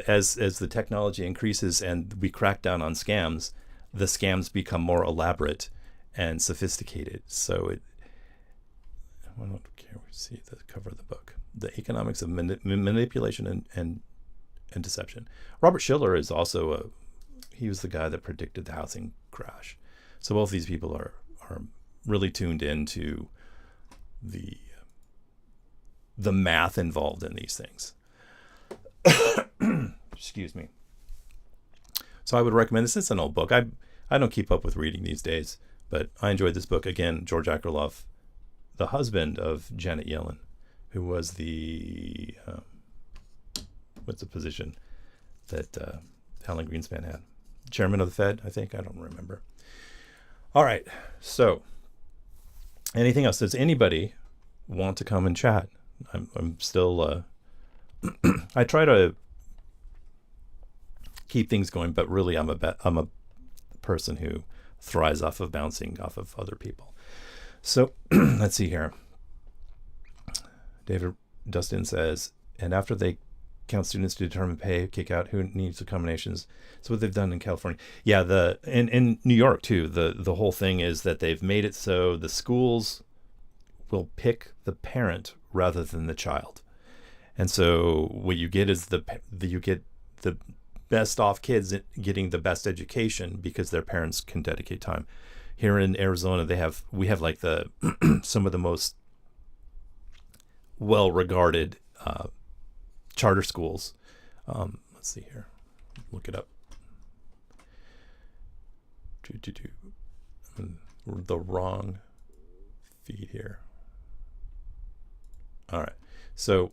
as the technology increases and we crack down on scams, the scams become more elaborate and sophisticated. So I don't care. We see the cover of the book. The Economics of Manipulation and Deception. Robert Shiller is also he was the guy that predicted the housing crash. So both these people are really tuned into the math involved in these things. Excuse me. So I would recommend this. It's an old book. I don't keep up with reading these days, but I enjoyed this book. Again, George Akerlof, the husband of Janet Yellen, who was the what's the position that Alan Greenspan had? Chairman of the Fed, I think. I don't remember. All right. So anything else? Does anybody want to come and chat? I'm still I try to keep things going, but really I'm a person who thrives off of bouncing off of other people. So let's see here. David Dustin says, and after they count students to determine pay, kick out who needs accommodations. That's what they've done in California. Yeah, in New York too. The whole thing is that they've made it so the schools will pick the parent rather than the child. And so what you get is you get the best off kids getting the best education because their parents can dedicate time. Here in Arizona, we have like some of the most well-regarded charter schools. Let's see here. Look it up. The wrong feed here. All right. So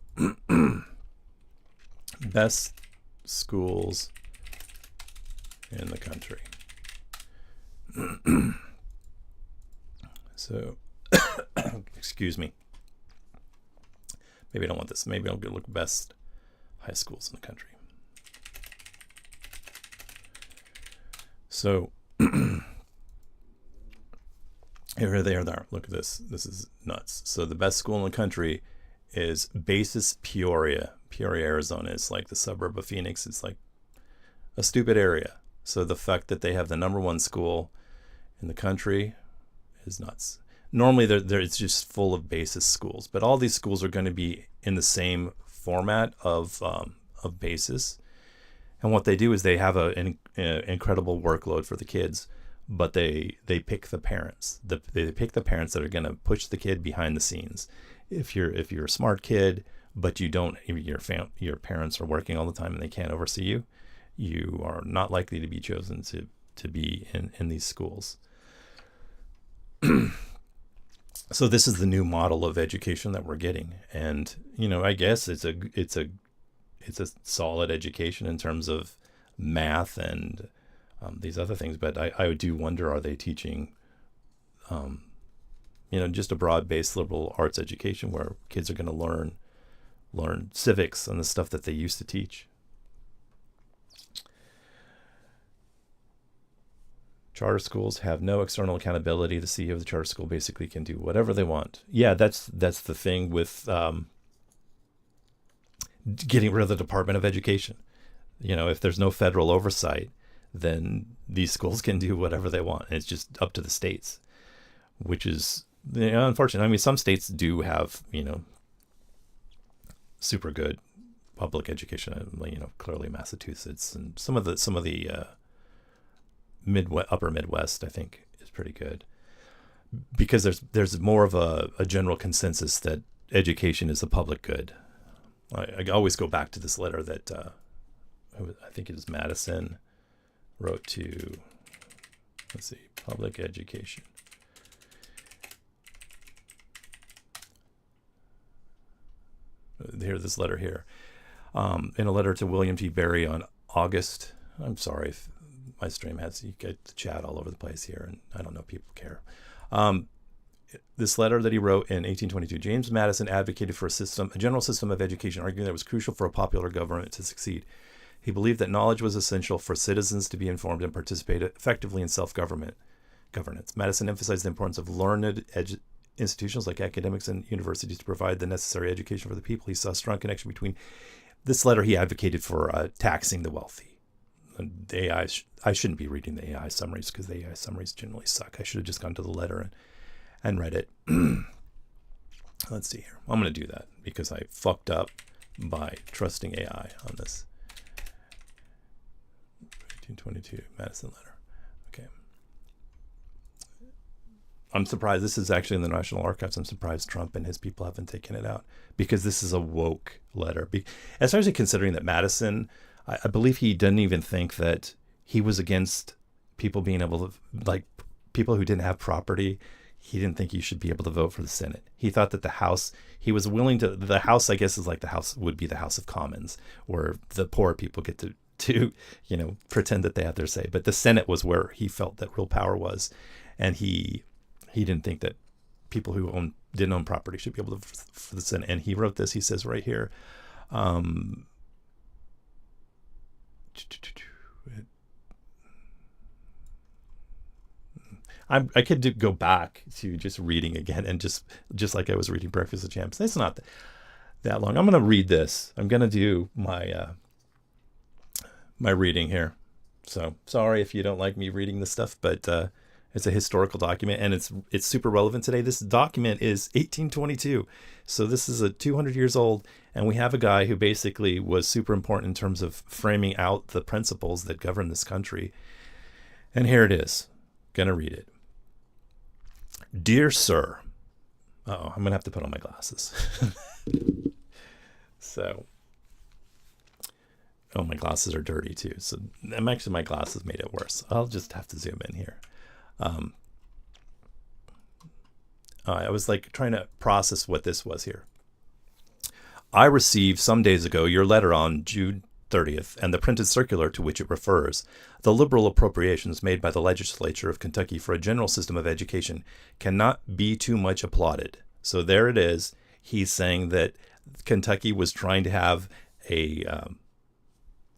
best schools in the country. So Excuse me. Maybe I don't want this. Maybe I'll go look best high schools in the country. So here they are. Look at this. This is nuts. So the best school in the country is Basis Peoria. Peoria, Arizona is like the suburb of Phoenix. It's like a stupid area. So the fact that they have the #1 school in the country is nuts. Normally, it's just full of basis schools, but all these schools are going to be in the same format of basis. And what they do is they have an incredible workload for the kids, but they pick the parents. They pick the parents that are going to push the kid behind the scenes. If you're a smart kid, but your parents are working all the time and they can't oversee you, you are not likely to be chosen to be in these schools. So this is the new model of education that we're getting, and I guess it's a solid education in terms of math and these other things. But I do wonder, are they teaching, just a broad-based liberal arts education where kids are going to learn civics and the stuff that they used to teach? Charter schools have no external accountability. The CEO of the charter school basically can do whatever they want. Yeah, that's the thing with getting rid of the Department of Education. If there's no federal oversight, then these schools can do whatever they want. And it's just up to the states, which is unfortunate. I mean, some states do have, super good public education. Clearly Massachusetts and some of the upper Midwest, I think, is pretty good, because there's more of a general consensus that education is the public good. I always go back to this letter that I think it is Madison wrote to, public education. This letter here, in a letter to William T. Berry on August. I'm sorry if my stream you get the chat all over the place here, and I don't know if people care. This letter that he wrote in 1822, James Madison advocated for a general system of education, arguing that it was crucial for a popular government to succeed. He believed that knowledge was essential for citizens to be informed and participate effectively in self-governance. Madison emphasized the importance of learned institutions like academics and universities to provide the necessary education for the people. He saw a strong connection between this letter. He advocated for taxing the wealthy. The AI, I shouldn't be reading the AI summaries because the AI summaries generally suck. I should have just gone to the letter and read it. Let's see here. I'm going to do that because I fucked up by trusting AI on this. 1822 Madison letter. Okay. I'm surprised. This is actually in the National Archives. I'm surprised Trump and his people haven't taken it out, because this is a woke letter. Especially considering that Madison, I believe he didn't even think that he was against people being able to, like, people who didn't have property. He didn't think you should be able to vote for the Senate. He thought that the House, he was willing to, the House, I guess, is like the House would be the House of Commons, where the poor people get to pretend that they have their say. But the Senate was where he felt that real power was. And he didn't think that people who didn't own property should be able to vote for the Senate. And he wrote this, he says right here, I could go back to just reading again, and just like I was reading Breakfast of Champions. It's not that long. I'm going to read this. I'm going to do my my reading here. So sorry if you don't like me reading this stuff, but it's a historical document, and it's super relevant today. This document is 1822. So this is 200 years old, and we have a guy who basically was super important in terms of framing out the principles that govern this country. And here it is. Gonna read it. Dear Sir. I'm gonna have to put on my glasses. So, my glasses are dirty too. So actually my glasses made it worse. I'll just have to zoom in here. I was like trying to process what this was here. I received some days ago your letter on June 30th, and the printed circular to which it refers, the liberal appropriations made by the legislature of Kentucky for a general system of education cannot be too much applauded. So there it is. He's saying that Kentucky was trying to have a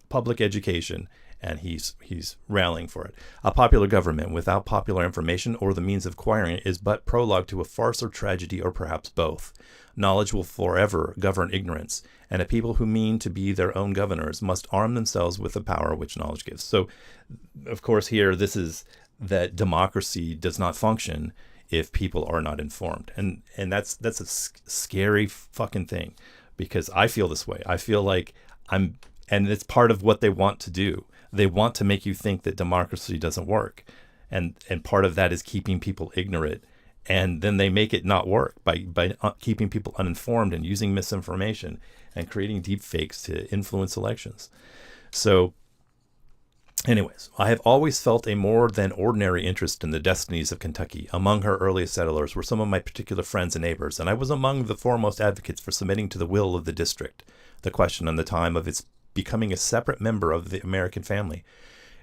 public education, and he's rallying for it. A popular government without popular information or the means of acquiring it is but prologue to a farce or tragedy, or perhaps both. Knowledge will forever govern ignorance, and a people who mean to be their own governors must arm themselves with the power which knowledge gives. So, of course, here this is that democracy does not function if people are not informed, and that's a scary fucking thing, because I feel this way. I feel like and it's part of what they want to do. They want to make you think that democracy doesn't work. And part of that is keeping people ignorant. And then they make it not work by keeping people uninformed and using misinformation and creating deep fakes to influence elections. So anyways, I have always felt a more than ordinary interest in the destinies of Kentucky. Among her earliest settlers were some of my particular friends and neighbors, and I was among the foremost advocates for submitting to the will of the district the question on the time of its becoming a separate member of the American family.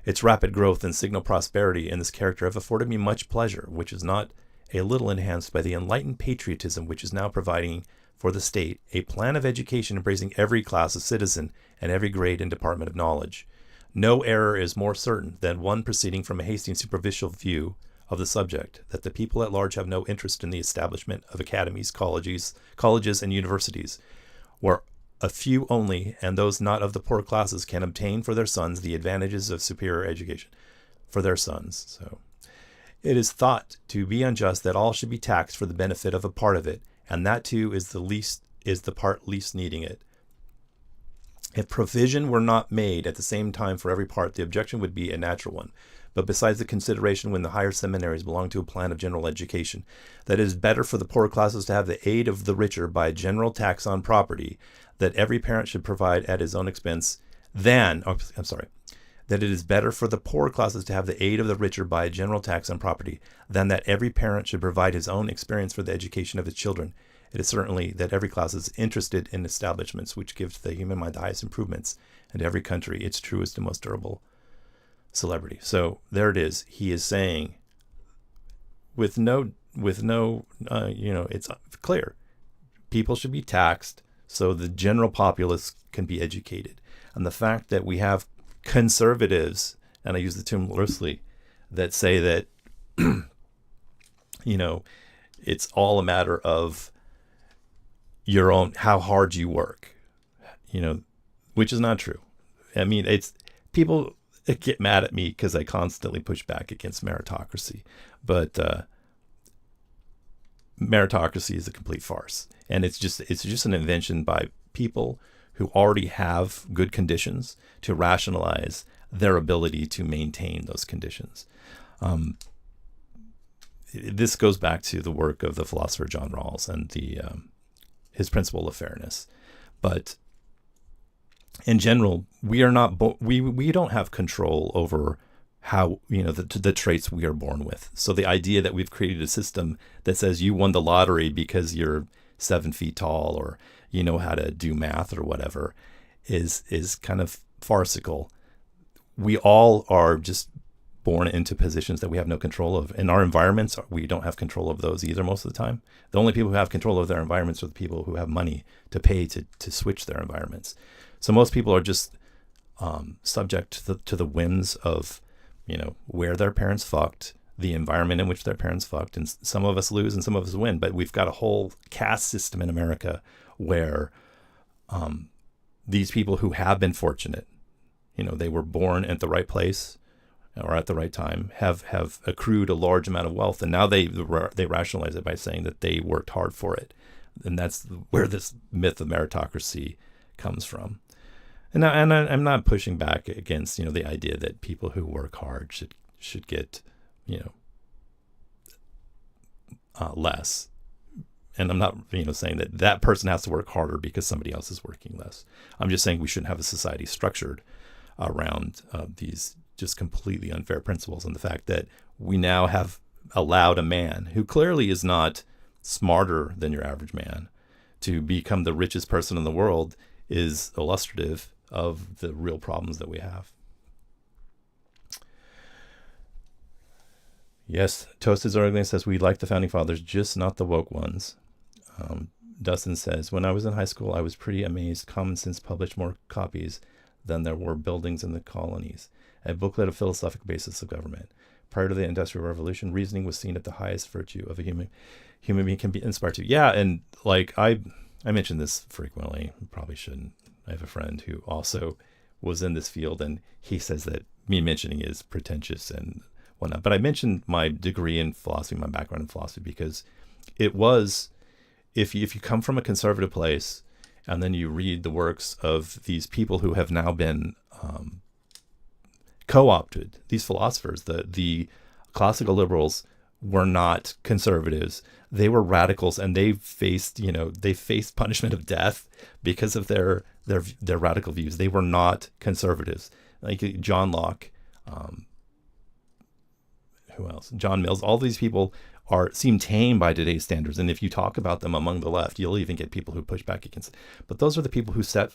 Its rapid growth and signal prosperity in this character have afforded me much pleasure, which is not a little enhanced by the enlightened patriotism which is now providing for the state a plan of education embracing every class of citizen and every grade and department of knowledge. No error is more certain than one proceeding from a hasty and superficial view of the subject, that the people at large have no interest in the establishment of academies, colleges, and universities, where a few only, and those not of the poor classes, can obtain for their sons the advantages of superior education for their sons. So it is thought to be unjust that all should be taxed for the benefit of a part of it, and that too is the part least needing it. If provision were not made at the same time for every part, the objection would be a natural one. But besides the consideration when the higher seminaries belong to a plan of general education, that it is better for the poor classes to have the aid of the richer by a general tax on property, that every parent should provide at his own expense, that it is better for the poor classes to have the aid of the richer by a general tax on property, than that every parent should provide his own experience for the education of his children. It is certainly that every class is interested in establishments which give to the human mind the highest improvements, and every country its truest and most durable celebrity. So there it is. He is saying, it's clear. People should be taxed so the general populace can be educated. And the fact that we have conservatives, and I use the term loosely, that say that, it's all a matter of your own, how hard you work, which is not true. I mean, it's people get mad at me because I constantly push back against meritocracy, but meritocracy is a complete farce, and it's just an invention by people who already have good conditions to rationalize their ability to maintain those conditions. This goes back to the work of the philosopher John Rawls and his principle of fairness. But in general, we are not we don't have control over how the traits we are born with. So the idea that we've created a system that says you won the lottery because you're 7 feet tall or you know how to do math or whatever is kind of farcical. We all are just born into positions that we have no control of. In our environments, we don't have control of those either most of the time. The only people who have control of their environments are the people who have money to pay to switch their environments. So most people are just subject to the whims of, where their parents fucked, the environment in which their parents fucked, and some of us lose and some of us win. But we've got a whole caste system in America where these people who have been fortunate, they were born at the right place or at the right time, have accrued a large amount of wealth, and now they rationalize it by saying that they worked hard for it, and that's where this myth of meritocracy comes from. And I'm not pushing back against the idea that people who work hard should get less, and I'm not saying that person has to work harder because somebody else is working less. I'm just saying we shouldn't have a society structured around these just completely unfair principles, and the fact that we now have allowed a man who clearly is not smarter than your average man to become the richest person in the world is illustrative of the real problems that we have. Yes, Toasted Zorgling says, we like the Founding Fathers, just not the woke ones. Dustin says, when I was in high school, I was pretty amazed. Common Sense published more copies than there were buildings in the colonies. A booklet of philosophical basis of government. Prior to the Industrial Revolution, reasoning was seen as the highest virtue of a human being can be inspired to. Yeah, and like I mention this frequently, probably shouldn't. I have a friend who also was in this field, and he says that me mentioning is pretentious and whatnot. But I mentioned my degree in philosophy, my background in philosophy, because it was, if you come from a conservative place and then you read the works of these people who have now been co-opted, these philosophers, the classical liberals were not conservatives. They were radicals, and they faced punishment of death because of their radical views. They were not conservatives. Like John Locke, who else? John Mills. All these people seem tame by today's standards, and if you talk about them among the left, you'll even get people who push back against it. But those are the people who set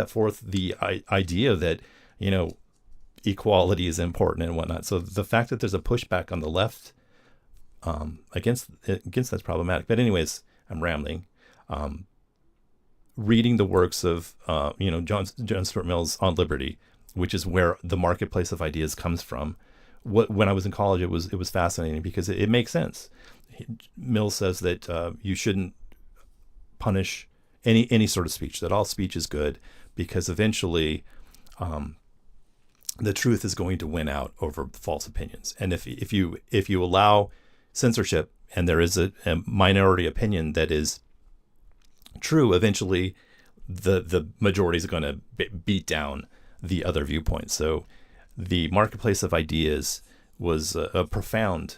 forth the idea that equality is important and whatnot. So the fact that there's a pushback on the left against that's problematic. But anyways, I'm rambling. Reading the works of John Stuart Mill's On Liberty, which is where the marketplace of ideas comes from. When I was in college, it was fascinating because it makes sense. Mill says that you shouldn't punish any sort of speech, that all speech is good, because eventually the truth is going to win out over false opinions. And if you allow censorship, and there is a minority opinion that is true, eventually the majority is going to beat down the other viewpoints. So the marketplace of ideas was a profound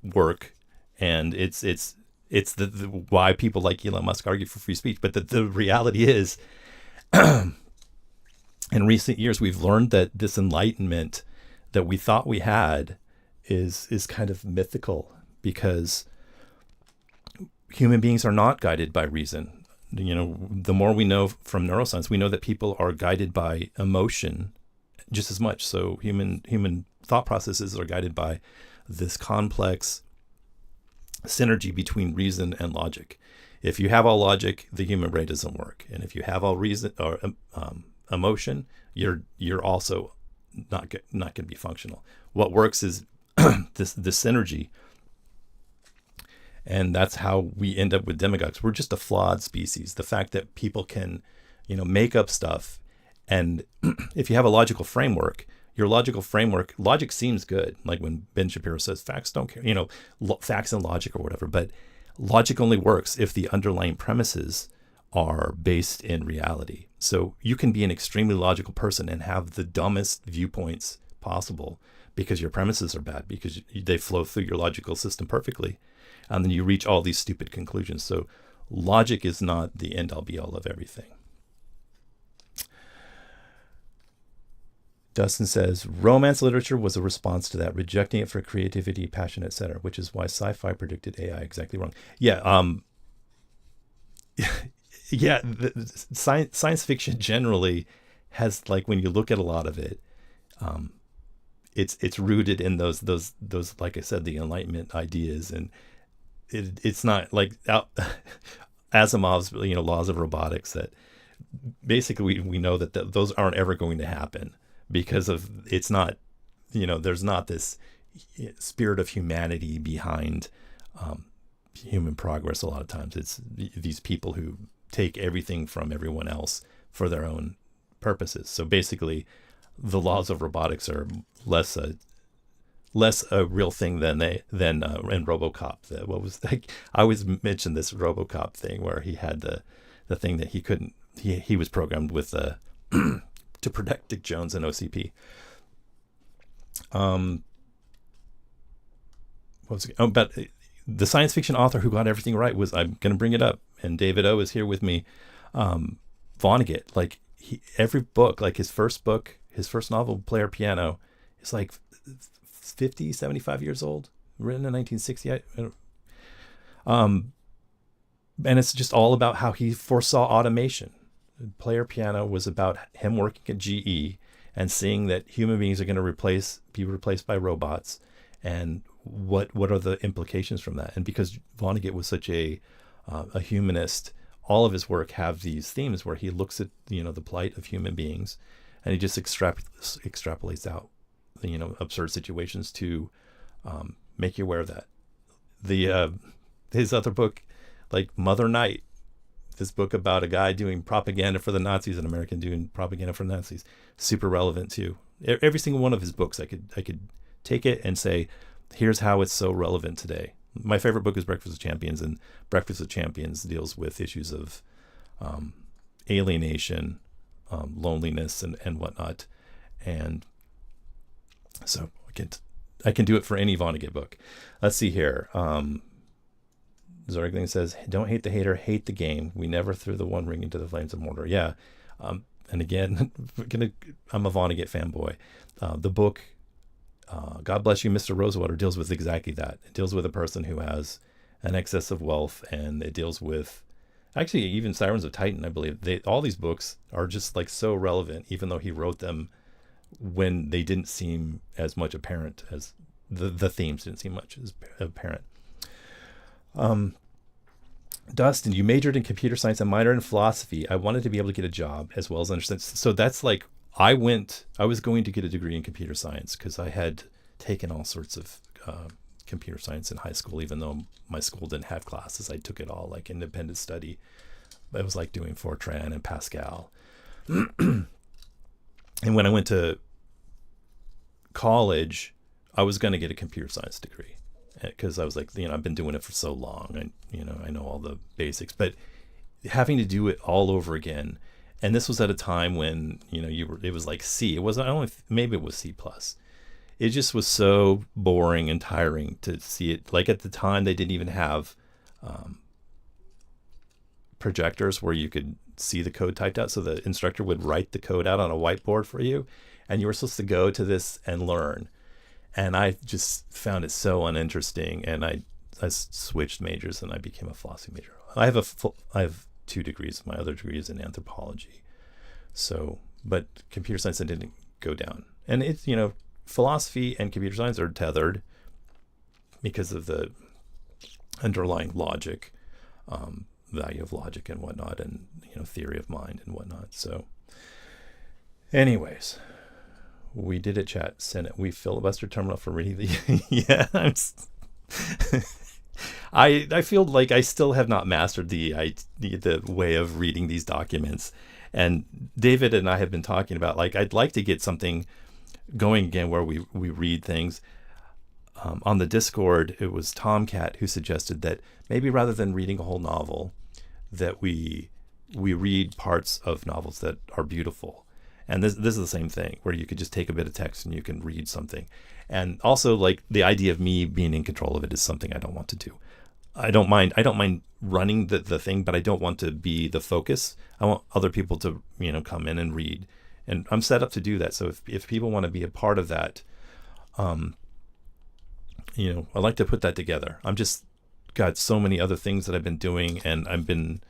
work, and it's the why people like Elon Musk argue for free speech. But the reality is, in recent years, we've learned that this enlightenment that we thought we had is kind of mythical, because human beings are not guided by reason. The more we know from neuroscience, we know that people are guided by emotion just as much. So human thought processes are guided by this complex synergy between reason and logic. If you have all logic, the human brain doesn't work. And if you have all reason or emotion, you're also not going to be functional. What works is this synergy. And that's how we end up with demagogues. We're just a flawed species. The fact that people can, make up stuff. And if you have a logical framework, logic seems good. Like when Ben Shapiro says facts don't care, facts and logic or whatever. But logic only works if the underlying premises are based in reality. So you can be an extremely logical person and have the dumbest viewpoints possible because your premises are bad, because they flow through your logical system perfectly. And then you reach all these stupid conclusions. So logic is not the end all be all of everything. Dustin says, romance literature was a response to that, rejecting it for creativity, passion, etc., which is why sci-fi predicted AI exactly wrong. Yeah, science fiction generally has, like, when you look at a lot of it, it's rooted in those like I said, the Enlightenment ideas, and it's not like Asimov's laws of robotics, that basically we know that those aren't ever going to happen. Because of it's not, there's not this spirit of humanity behind human progress. A lot of times it's these people who take everything from everyone else for their own purposes. So basically, the laws of robotics are less a real thing than in RoboCop. What was I always mention this RoboCop thing where he had the thing that he couldn't. He was programmed with to protect Dick Jones and OCP. But the science fiction author who got everything right was, I'm going to bring it up, and David O is here with me, Vonnegut. Like, every book, like his first novel, Player Piano, is like 50, 75 years old, written in 1960. And it's just all about how he foresaw automation. Player Piano was about him working at GE and seeing that human beings are going to be replaced by robots, and what are the implications from that. And because Vonnegut was such a humanist, all of his work have these themes where he looks at the plight of human beings, and he just extrapolates out absurd situations to make you aware of that. His other book, like Mother Night, this book about a guy doing propaganda for the Nazis, an American doing propaganda for the Nazis, super relevant too. Every single one of his books, I could take it and say, here's how it's so relevant today. My favorite book is Breakfast with Champions, and Breakfast with Champions deals with issues of alienation, loneliness, and whatnot. And so I can do it for any Vonnegut book. Let's see here. Zorgling says, don't hate the hater, hate the game. We never threw the one ring into the flames of mortar. Yeah. And again, I'm a Vonnegut fanboy. The book, God Bless You, Mr. Rosewater, deals with exactly that. It deals with a person who has an excess of wealth, and it deals with, actually, even Sirens of Titan, I believe. All these books are just like so relevant, even though he wrote them when they didn't seem as much apparent as the themes didn't seem much as apparent. Dustin, you majored in computer science and minored in philosophy. I wanted to be able to get a job as well as understand. So that's like, I was going to get a degree in computer science because I had taken all sorts of computer science in high school, even though my school didn't have classes. I took it all like independent study. It was like doing Fortran and Pascal. And when I went to college, I was going to get a computer science degree, because I was like, I've been doing it for so long, and I know all the basics, but having to do it all over again. And this was at a time when it was like C. It wasn't, maybe it was C+. It just was so boring and tiring to see it. Like at the time, they didn't even have projectors where you could see the code typed out. So the instructor would write the code out on a whiteboard for you, and you were supposed to go to this and learn. And I just found it so uninteresting, and I switched majors and I became a philosophy major. I have 2 degrees. My other degree is in anthropology. So, but computer science I didn't go down. And it's, philosophy and computer science are tethered because of the underlying logic, value of logic and whatnot, and theory of mind and whatnot. So, anyways. We did it, chat. Senate. We filibuster terminal for reading the. Yeah, I feel like I still have not mastered the way of reading these documents. And David and I have been talking about, like, I'd like to get something going again where we read things. On the Discord, it was Tomcat who suggested that maybe rather than reading a whole novel, that we read parts of novels that are beautiful. And this is the same thing, where you could just take a bit of text and you can read something. And also, like, the idea of me being in control of it is something I don't want to do. I don't mind running the thing, but I don't want to be the focus. I want other people to, come in and read. And I'm set up to do that. So if people want to be a part of that, I'd like to put that together. I'm just got so many other things that I've been doing, and I've been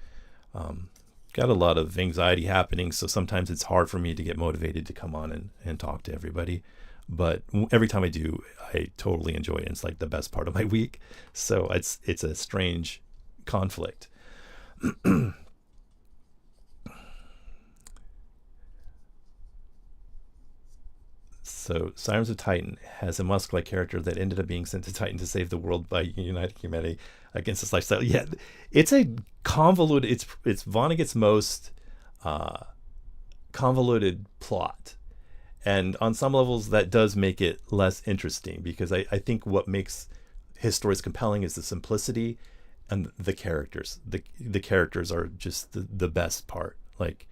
got a lot of anxiety happening, so sometimes it's hard for me to get motivated to come on and talk to everybody. But every time I do, I totally enjoy it. It's like the best part of my week. So it's a strange conflict. So Sirens of Titan has a Musk-like character that ended up being sent to Titan to save the world by uniting humanity against this lifestyle. Yeah, it's a convoluted, it's Vonnegut's most convoluted plot. And on some levels, that does make it less interesting, because I think what makes his stories compelling is the simplicity and the characters. The characters are just the best part. Like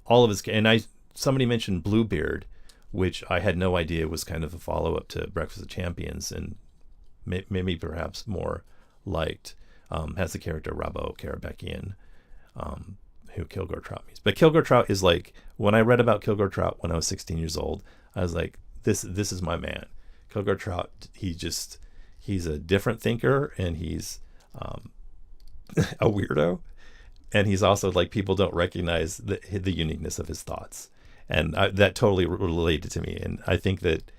all of his, and somebody mentioned Bluebeard, which I had no idea was kind of a follow-up to Breakfast of Champions, and maybe perhaps more liked. Has the character Rabo Karabekian, who Kilgore Trout means. But Kilgore Trout is like, when I read about Kilgore Trout when I was 16 years old, I was like, this is my man. Kilgore Trout, he's a different thinker, and he's a weirdo, and he's also like, people don't recognize the uniqueness of his thoughts, and that totally related to me. And I think that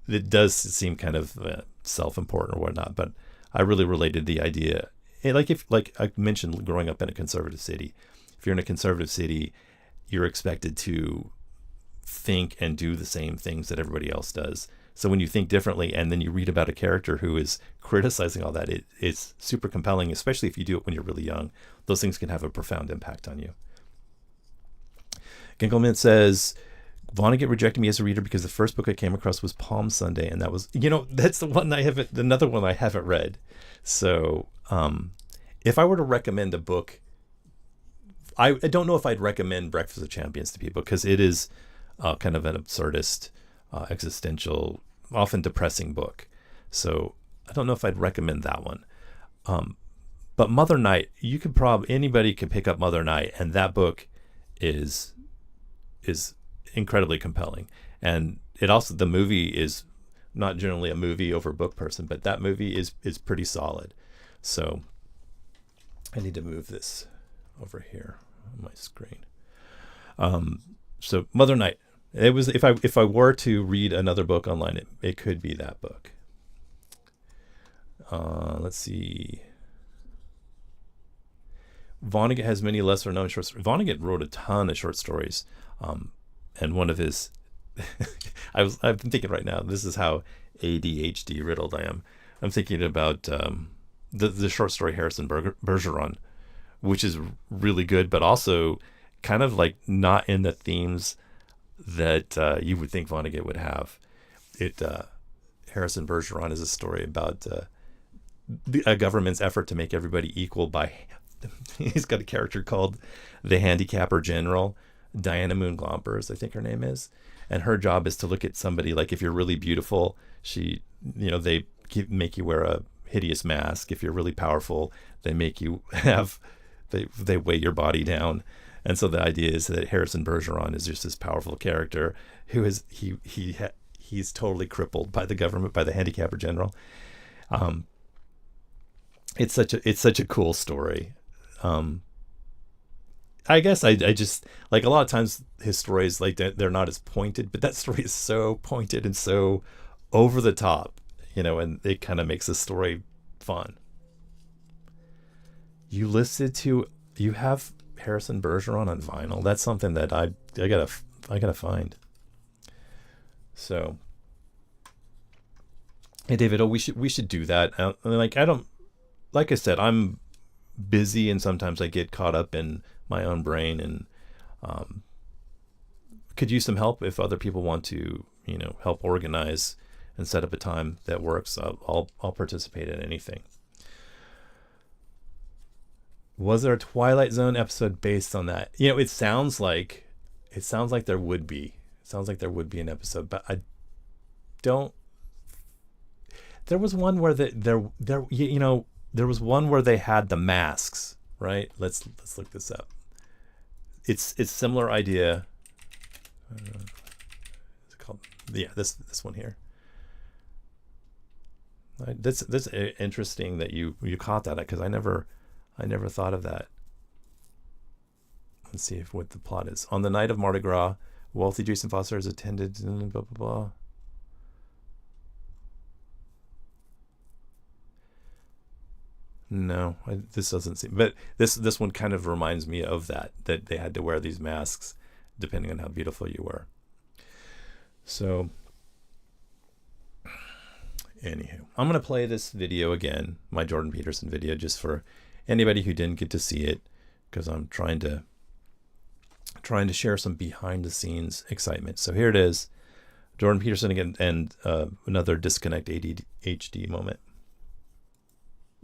it does seem kind of self-important or whatnot, but I really related the idea. Like I mentioned, growing up in a conservative city, if you're in a conservative city, you're expected to think and do the same things that everybody else does. So when you think differently and then you read about a character who is criticizing all that, it's super compelling, especially if you do it when you're really young. Those things can have a profound impact on you. Ginkleman says, Vonnegut rejected me as a reader because the first book I came across was Palm Sunday, and that was, that's the one another one I haven't read. So if I were to recommend a book, I don't know if I'd recommend Breakfast of Champions to people, because it is kind of an absurdist, existential, often depressing book. So I don't know if I'd recommend that one. But Mother Night, anybody could pick up Mother Night, and that book is incredibly compelling. And the movie is not generally a movie over book person, but that movie is pretty solid. So I need to move this over here on my screen. So Mother Night. It was, if I were to read another book online, it could be that book. Let's see. Vonnegut has many lesser known short stories. Vonnegut wrote a ton of short stories. And one of his, I've been thinking right now, this is how ADHD riddled I am. I'm thinking about the short story Harrison Bergeron, which is really good, but also kind of like not in the themes that you would think Vonnegut would have. Harrison Bergeron is a story about a government's effort to make everybody equal by, he's got a character called the Handicapper General, Diana Moon Glompers, I think her name is. And her job is to look at somebody, like if you're really beautiful, they make you wear a hideous mask. If you're really powerful, they make you they weigh your body down. And so the idea is that Harrison Bergeron is just this powerful character who is he's totally crippled by the government, by the Handicapper General. It's such a cool story. I guess I just like, a lot of times his stories, like they're not as pointed, but that story is so pointed and so over the top, and it kind of makes the story fun. You have Harrison Bergeron on vinyl. That's something that I gotta find. So, hey David, we should do that. Like I said, I'm busy and sometimes I get caught up in my own brain, and could use some help. If other people want to, help organize and set up a time that works, I'll participate in anything. Was there a Twilight Zone episode based on that? It sounds like there would be. It sounds like there would be an episode, but I don't. There was one where there was one where they had the masks, right? Let's look this up. It's similar idea. It's called, this one here. This interesting that you caught that, because I never thought of that. Let's see what the plot is. On the night of Mardi Gras, wealthy Jason Foster is attended, blah blah blah. No, this doesn't seem. But this one kind of reminds me of that they had to wear these masks depending on how beautiful you were. So, anywho, I'm gonna play this video again, my Jordan Peterson video, just for anybody who didn't get to see it, because I'm trying to share some behind the scenes excitement. So here it is, Jordan Peterson again, and another disconnect ADHD moment.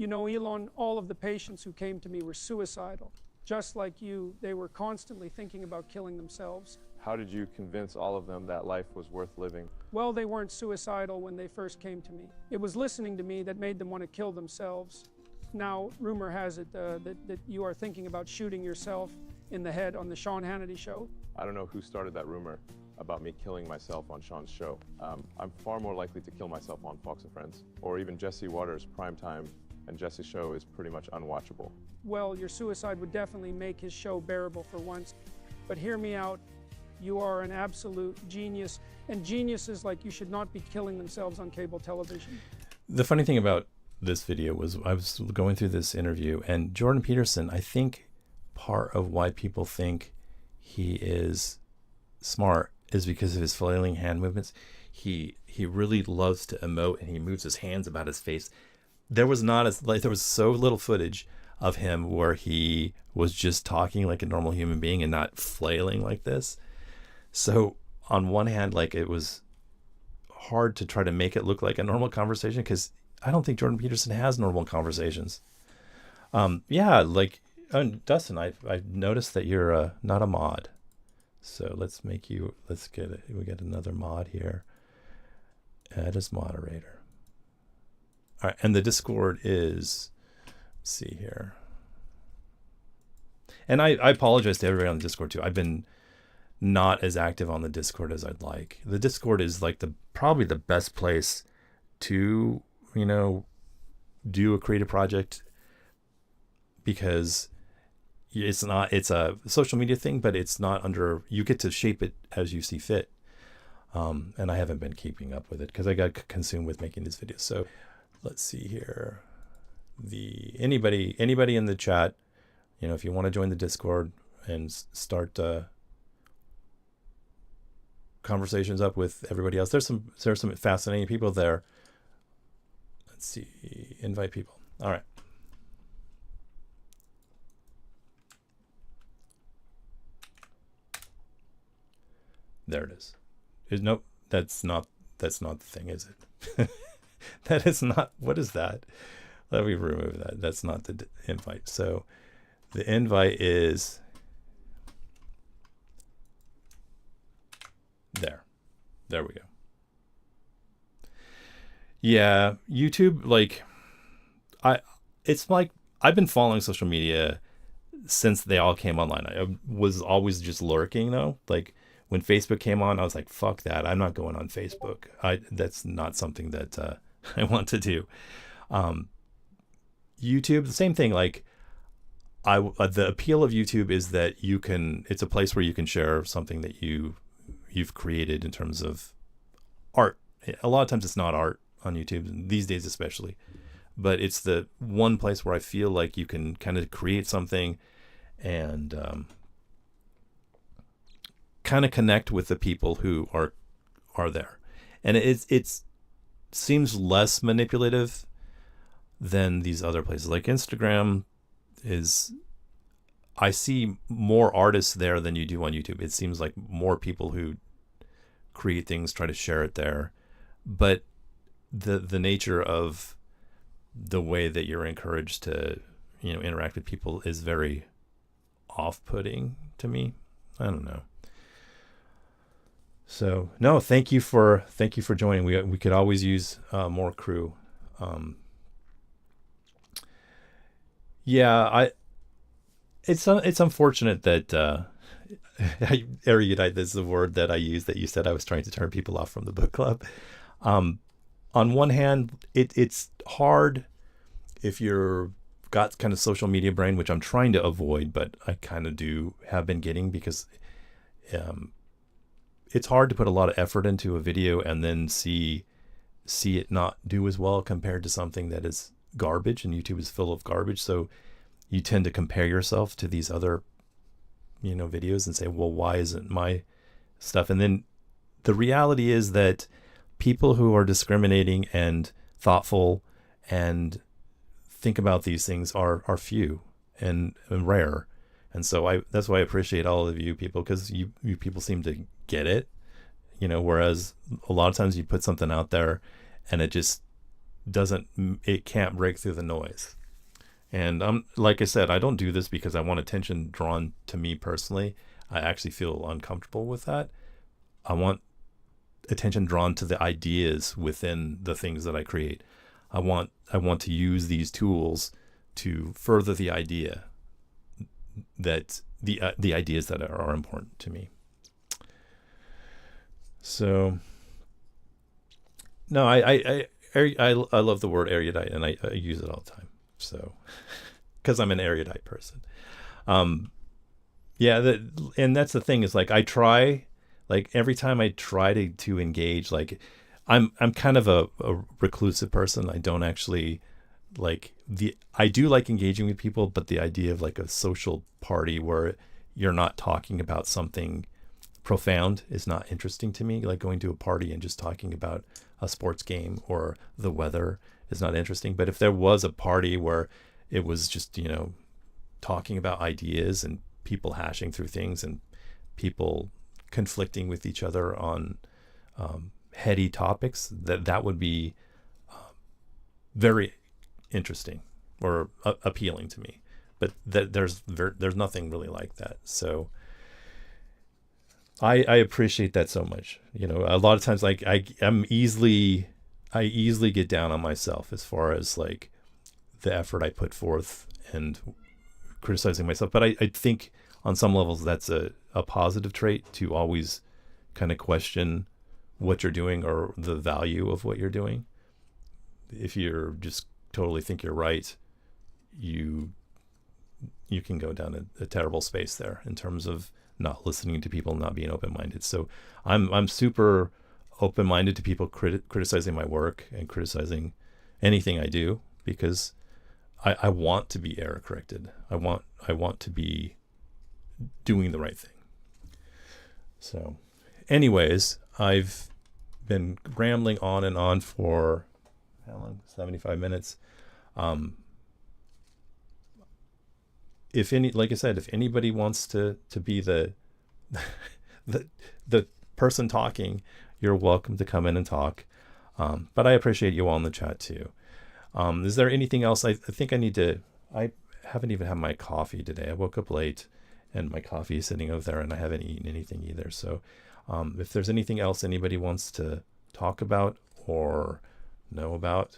Elon, all of the patients who came to me were suicidal. Just like you, they were constantly thinking about killing themselves. How did you convince all of them that life was worth living? Well, they weren't suicidal when they first came to me. It was listening to me that made them want to kill themselves. Now, rumor has it that you are thinking about shooting yourself in the head on the Sean Hannity show. I don't know who started that rumor about me killing myself on Sean's show. I'm far more likely to kill myself on Fox and Friends, or even Jesse Waters' primetime and Jesse's show is pretty much unwatchable. Well, your suicide would definitely make his show bearable for once. But hear me out. You are an absolute genius. And geniuses like you should not be killing themselves on cable television. The funny thing about this video was I was going through this interview, and Jordan Peterson, I think part of why people think he is smart is because of his flailing hand movements. He really loves to emote, and he moves his hands about his face. There was so little footage of him where he was just talking like a normal human being and not flailing like this. So on one hand, like, it was hard to try to make it look like a normal conversation, because I don't think Jordan Peterson has normal conversations. Yeah, like, Dustin, I've noticed that you're not a mod. So let's get another mod here. Add as moderator. All right, and the Discord is, let's see here. And I apologize to everybody on the Discord too. I've been not as active on the Discord as I'd like. The Discord is like probably the best place to, do a creative project, because it's a social media thing, but it's not you get to shape it as you see fit. And I haven't been keeping up with it because I got consumed with making these videos. So let's see here. Anybody in the chat, if you want to join the Discord and start conversations up with everybody else, there's some fascinating people there. Let's see, invite people. All right. There it is. Nope, that's not the thing, is it? That is not. What is that? Let me remove that. That's not the invite. So the invite is there. There we go. Yeah, YouTube, it's like I've been following social media since they all came online. I was always just lurking though. Like when Facebook came on, I was like, fuck that. I'm not going on Facebook. That's not something that I want to do. YouTube, the same thing. Like the appeal of YouTube is that it's a place where you can share something that you've created in terms of art. A lot of times it's not art on YouTube, these days especially, but it's the one place where I feel like you can kind of create something and kind of connect with the people who are there. And it seems less manipulative than these other places. Like Instagram I see more artists there than you do on YouTube. It seems like more people who create things try to share it there, but the nature of the way that you're encouraged to interact with people is very off-putting to me. I don't know. So no, thank you for joining. We could always use more crew. Yeah, it's unfortunate that erudite is the word that I use, that you said I was trying to turn people off from the book club. On one hand, it's hard if you're got kind of social media brain, which I'm trying to avoid, but I kind of have been getting, because it's hard to put a lot of effort into a video and then see it not do as well compared to something that is garbage, and YouTube is full of garbage. So you tend to compare yourself to these other videos and say, well, why isn't my stuff? And then the reality is that people who are discriminating and thoughtful and think about these things are few and rare. And so that's why I appreciate all of you people, because you people seem to get it, whereas a lot of times you put something out there and it just it can't break through the noise. And like I said, I don't do this because I want attention drawn to me personally. I actually feel uncomfortable with that. I want attention drawn to the ideas within the things that I create. I want to use these tools to further the idea that the ideas that are important to me. So no, I love the word erudite, and I use it all the time. So, because I'm an erudite person. Yeah, and that's the thing is like I try, like every time I try to engage, like I'm kind of a reclusive person. I don't actually I do like engaging with people, but the idea of like a social party where you're not talking about something profound is not interesting to me. Like going to a party and just talking about a sports game or the weather is not interesting. But if there was a party where it was just, talking about ideas and people hashing through things and people conflicting with each other on heady topics, that would be very interesting or appealing to me. But there's nothing really like that. So I appreciate that so much. A lot of times, like I easily get down on myself as far as like the effort I put forth and criticizing myself. But I think on some levels that's a positive trait, to always kind of question what you're doing or the value of what you're doing. If you're just totally think you're right, you can go down a terrible space there in terms of not listening to people, not being open-minded. So I'm super open-minded to people criticizing my work and criticizing anything I do, because I want to be error corrected. I want to be doing the right thing. So anyways, I've been rambling on and on for how long? 75 minutes. Like I said, if anybody wants to be the person talking, you're welcome to come in and talk. But I appreciate you all in the chat too. Is there anything else? I think I haven't even had my coffee today. I woke up late and my coffee is sitting over there and I haven't eaten anything either. So if there's anything else anybody wants to talk about or know about,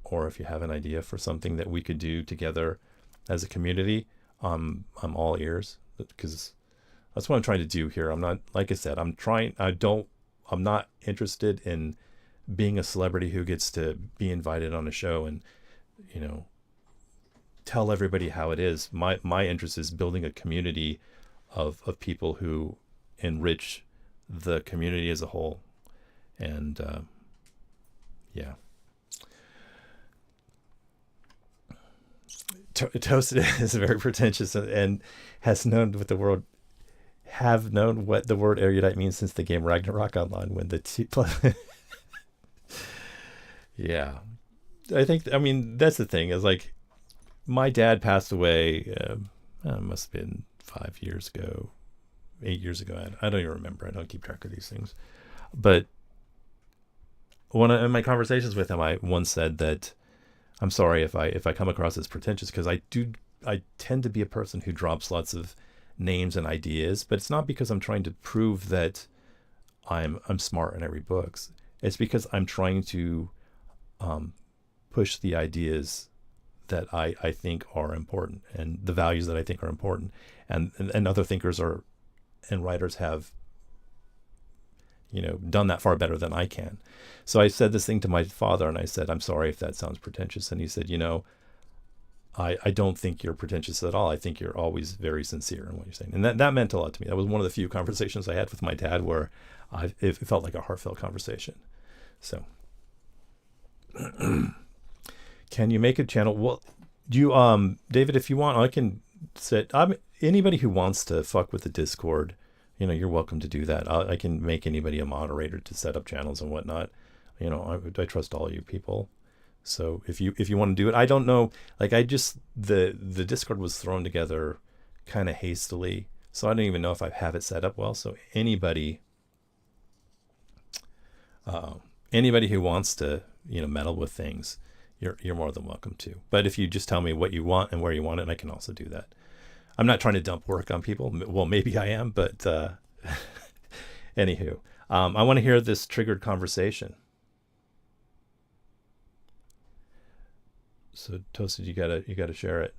or if you have an idea for something that we could do together as a community, I'm all ears, because that's what I'm trying to do here. I'm not, like I said, I'm not interested in being a celebrity who gets to be invited on a show and, tell everybody how it is. My interest is building a community of people who enrich the community as a whole. And, yeah. Toasted is very pretentious and has known what the word erudite means since the game Ragnarok Online, when the yeah, I mean that's the thing, is like my dad passed away it must have been 8 years ago. I don't even remember. I don't keep track of these things. But in my conversations with him, I once said that I'm sorry if I come across as pretentious, because I tend to be a person who drops lots of names and ideas, but it's not because I'm trying to prove that I'm smart and I read books. It's because I'm trying to push the ideas that I think are important and the values that I think are important, and other thinkers and writers have done that far better than I can. So I said this thing to my father, and I said, I'm sorry if that sounds pretentious. And he said, I don't think you're pretentious at all. I think you're always very sincere in what you're saying. And that meant a lot to me. That was one of the few conversations I had with my dad where it felt like a heartfelt conversation. So can you make a channel? Well, David, if you want, I can set, anybody who wants to fuck with the Discord, you're welcome to do that. I can make anybody a moderator to set up channels and whatnot. I trust all you people. So if you want to do it, I don't know. Like the Discord was thrown together kind of hastily, so I don't even know if I have it set up well. So anybody who wants to meddle with things, you're more than welcome to. But if you just tell me what you want and where you want it, I can also do that. I'm not trying to dump work on people. Well, maybe I am, but anywho, I want to hear this triggered conversation. So Toasted, you gotta share it.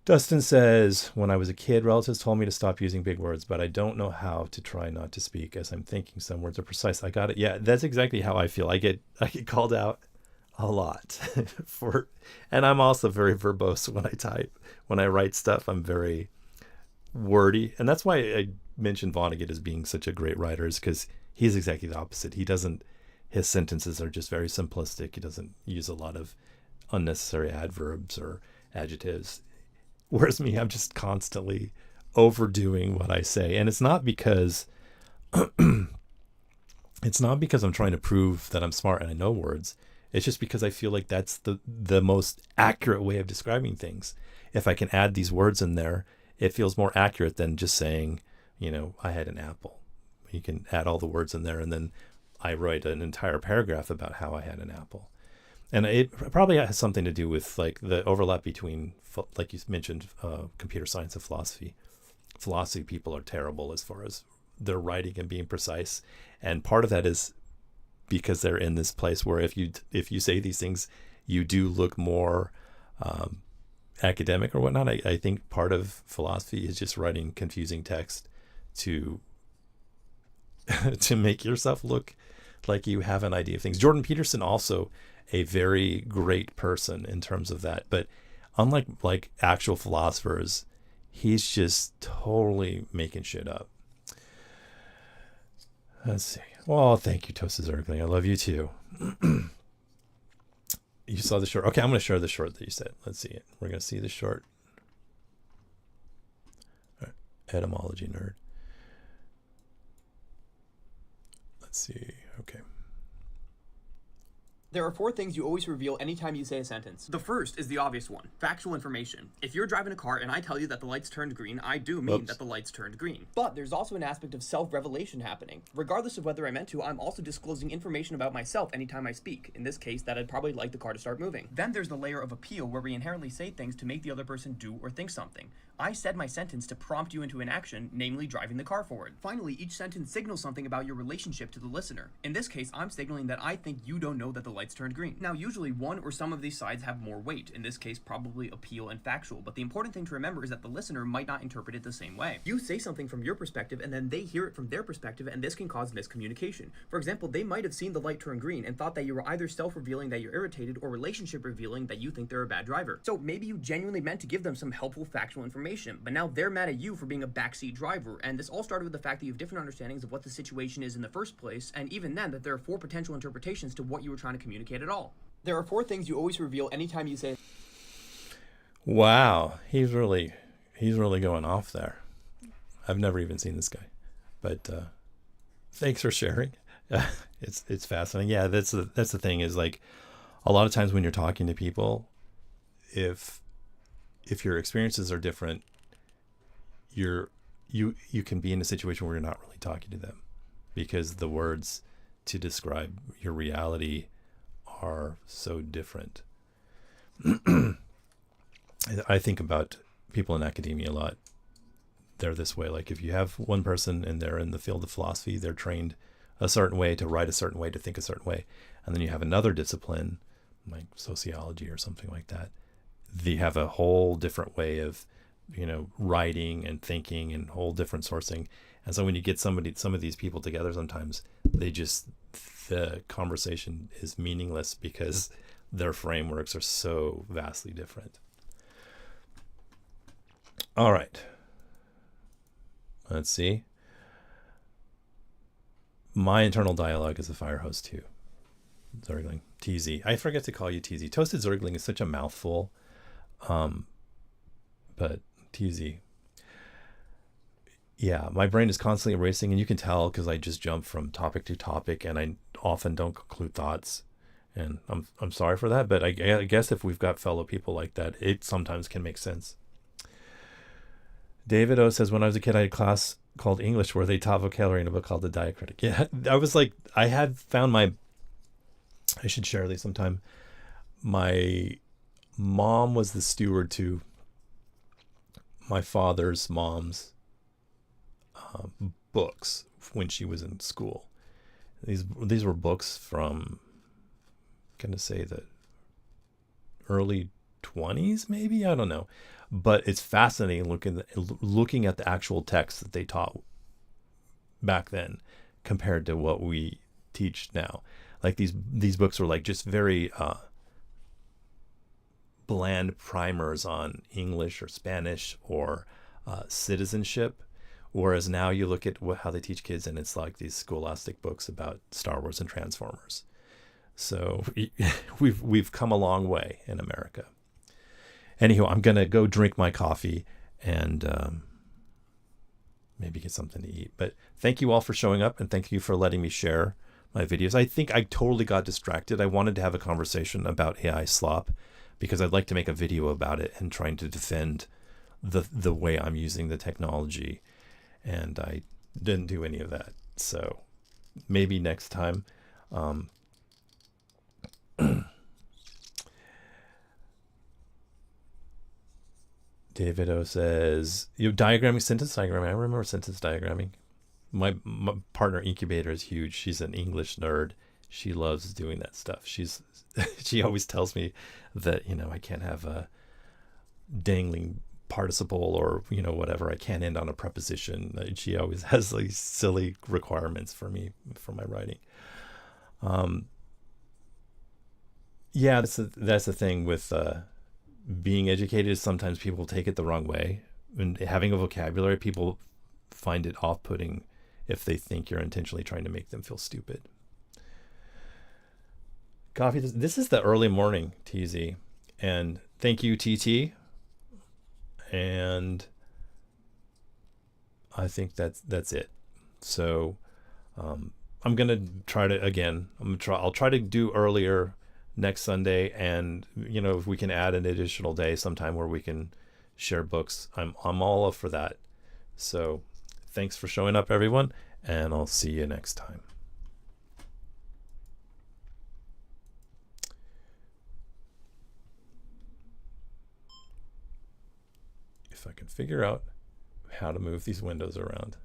Dustin says, when I was a kid, relatives told me to stop using big words, but I don't know how to try not to speak as I'm thinking. Some words are precise. I got it. Yeah, that's exactly how I feel. I get called out a lot and I'm also very verbose when I type. When I write stuff, I'm very wordy. And that's why I mentioned Vonnegut as being such a great writer, is because he's exactly the opposite. His sentences are just very simplistic. He doesn't use a lot of unnecessary adverbs or adjectives. Whereas me, I'm just constantly overdoing what I say. And it's not because I'm trying to prove that I'm smart and I know words. It's just because I feel like that's the most accurate way of describing things. If I can add these words in there, it feels more accurate than just saying, I had an apple. You can add all the words in there, and then I write an entire paragraph about how I had an apple. And it probably has something to do with like the overlap between, like you mentioned, computer science and philosophy. Philosophy people are terrible as far as their writing and being precise. And part of that is because they're in this place where if you say these things, you do look more academic or whatnot. I think part of philosophy is just writing confusing text to to make yourself look like you have an idea of things. Jordan Peterson, also a very great person in terms of that, but unlike like actual philosophers, he's just totally making shit up. Let's see. Well, thank you, Toasted Zergling. I love you too. You saw the short. Okay, I'm going to share the short that you said. Let's see it. We're going to see the short. All right. Etymology nerd. Let's see. Okay. There are 4 things you always reveal anytime you say a sentence. The first is the obvious one, factual information. If you're driving a car and I tell you that the lights turned green, I do mean that the lights turned green. But there's also an aspect of self-revelation happening. Regardless of whether I meant to, I'm also disclosing information about myself anytime I speak. In this case, that I'd probably like the car to start moving. Then there's the layer of appeal where we inherently say things to make the other person do or think something. I said my sentence to prompt you into an action, namely driving the car forward. Finally, each sentence signals something about your relationship to the listener. In this case, I'm signaling that I think you don't know that the lights turned green. Now, usually one or some of these sides have more weight, in this case probably appeal and factual, but the important thing to remember is that the listener might not interpret it the same way. You say something from your perspective and then they hear it from their perspective, and this can cause miscommunication. For example, they might have seen the light turn green and thought that you were either self-revealing that you're irritated or relationship revealing that you think they're a bad driver. So maybe you genuinely meant to give them some helpful factual information, but now they're mad at you for being a backseat driver, and this all started with the fact that you have different understandings of what the situation is in the first place, and even then that there are 4 potential interpretations to what you were trying to communicate at all. There are 4 things you always reveal anytime you say. Wow, he's really going off there. I've never even seen this guy, but thanks for sharing. It's fascinating. Yeah, that's the thing, is like a lot of times when you're talking to people, if your experiences are different, you can be in a situation where you're not really talking to them, because the words to describe your reality are so different. I think about people in academia a lot. They're this way. Like if you have one person and they're in the field of philosophy, they're trained a certain way to write a certain way, to think a certain way. And then you have another discipline like sociology or something like that. They have a whole different way of, writing and thinking and whole different sourcing. And so when you get some of these people together, sometimes the conversation is meaningless because their frameworks are so vastly different. All right. Let's see. My internal dialogue is a fire hose too. Zergling. TZ. I forget to call you TZ. Toasted Zergling is such a mouthful. But TZ. Yeah, my brain is constantly racing, and you can tell because I just jump from topic to topic, and I often don't conclude thoughts. And I'm sorry for that, but I guess if we've got fellow people like that, it sometimes can make sense. David O says, when I was a kid, I had a class called English where they taught vocabulary in a book called The Diacritic. Yeah, I was like, I had found I should share these sometime. My mom was the steward to my father's mom's books when she was in school. These were books from, I'm gonna say the early 20s, maybe, I don't know. But it's fascinating looking at the actual text that they taught back then compared to what we teach now. like these books were like just very bland primers on English or Spanish or citizenship. Whereas now you look at how they teach kids, and it's like these scholastic books about Star Wars and Transformers. So we've come a long way in America. Anywho, I'm gonna go drink my coffee and maybe get something to eat. But thank you all for showing up, and thank you for letting me share my videos. I think I totally got distracted. I wanted to have a conversation about AI SLOP because I'd like to make a video about it and trying to defend the way I'm using the technology. And I didn't do any of that. So maybe next time. David O says, diagramming, sentence diagramming. I remember sentence diagramming. My partner Incubator is huge. She's an English nerd. She loves doing that stuff. She always tells me that, I can't have a dangling participle or, whatever. I can't end on a preposition. She always has these silly requirements for me, for my writing. Yeah, that's the thing with being educated. Sometimes people take it the wrong way. And having a vocabulary, people find it off-putting if they think you're intentionally trying to make them feel stupid. Coffee, this is the early morning, TZ. And thank you, TT. And I think that's it. So I'm gonna try to I'll try to do earlier next Sunday, and if we can add an additional day sometime where we can share books, I'm all up for that. So thanks for showing up, everyone, and I'll see you next time. If I can figure out how to move these windows around.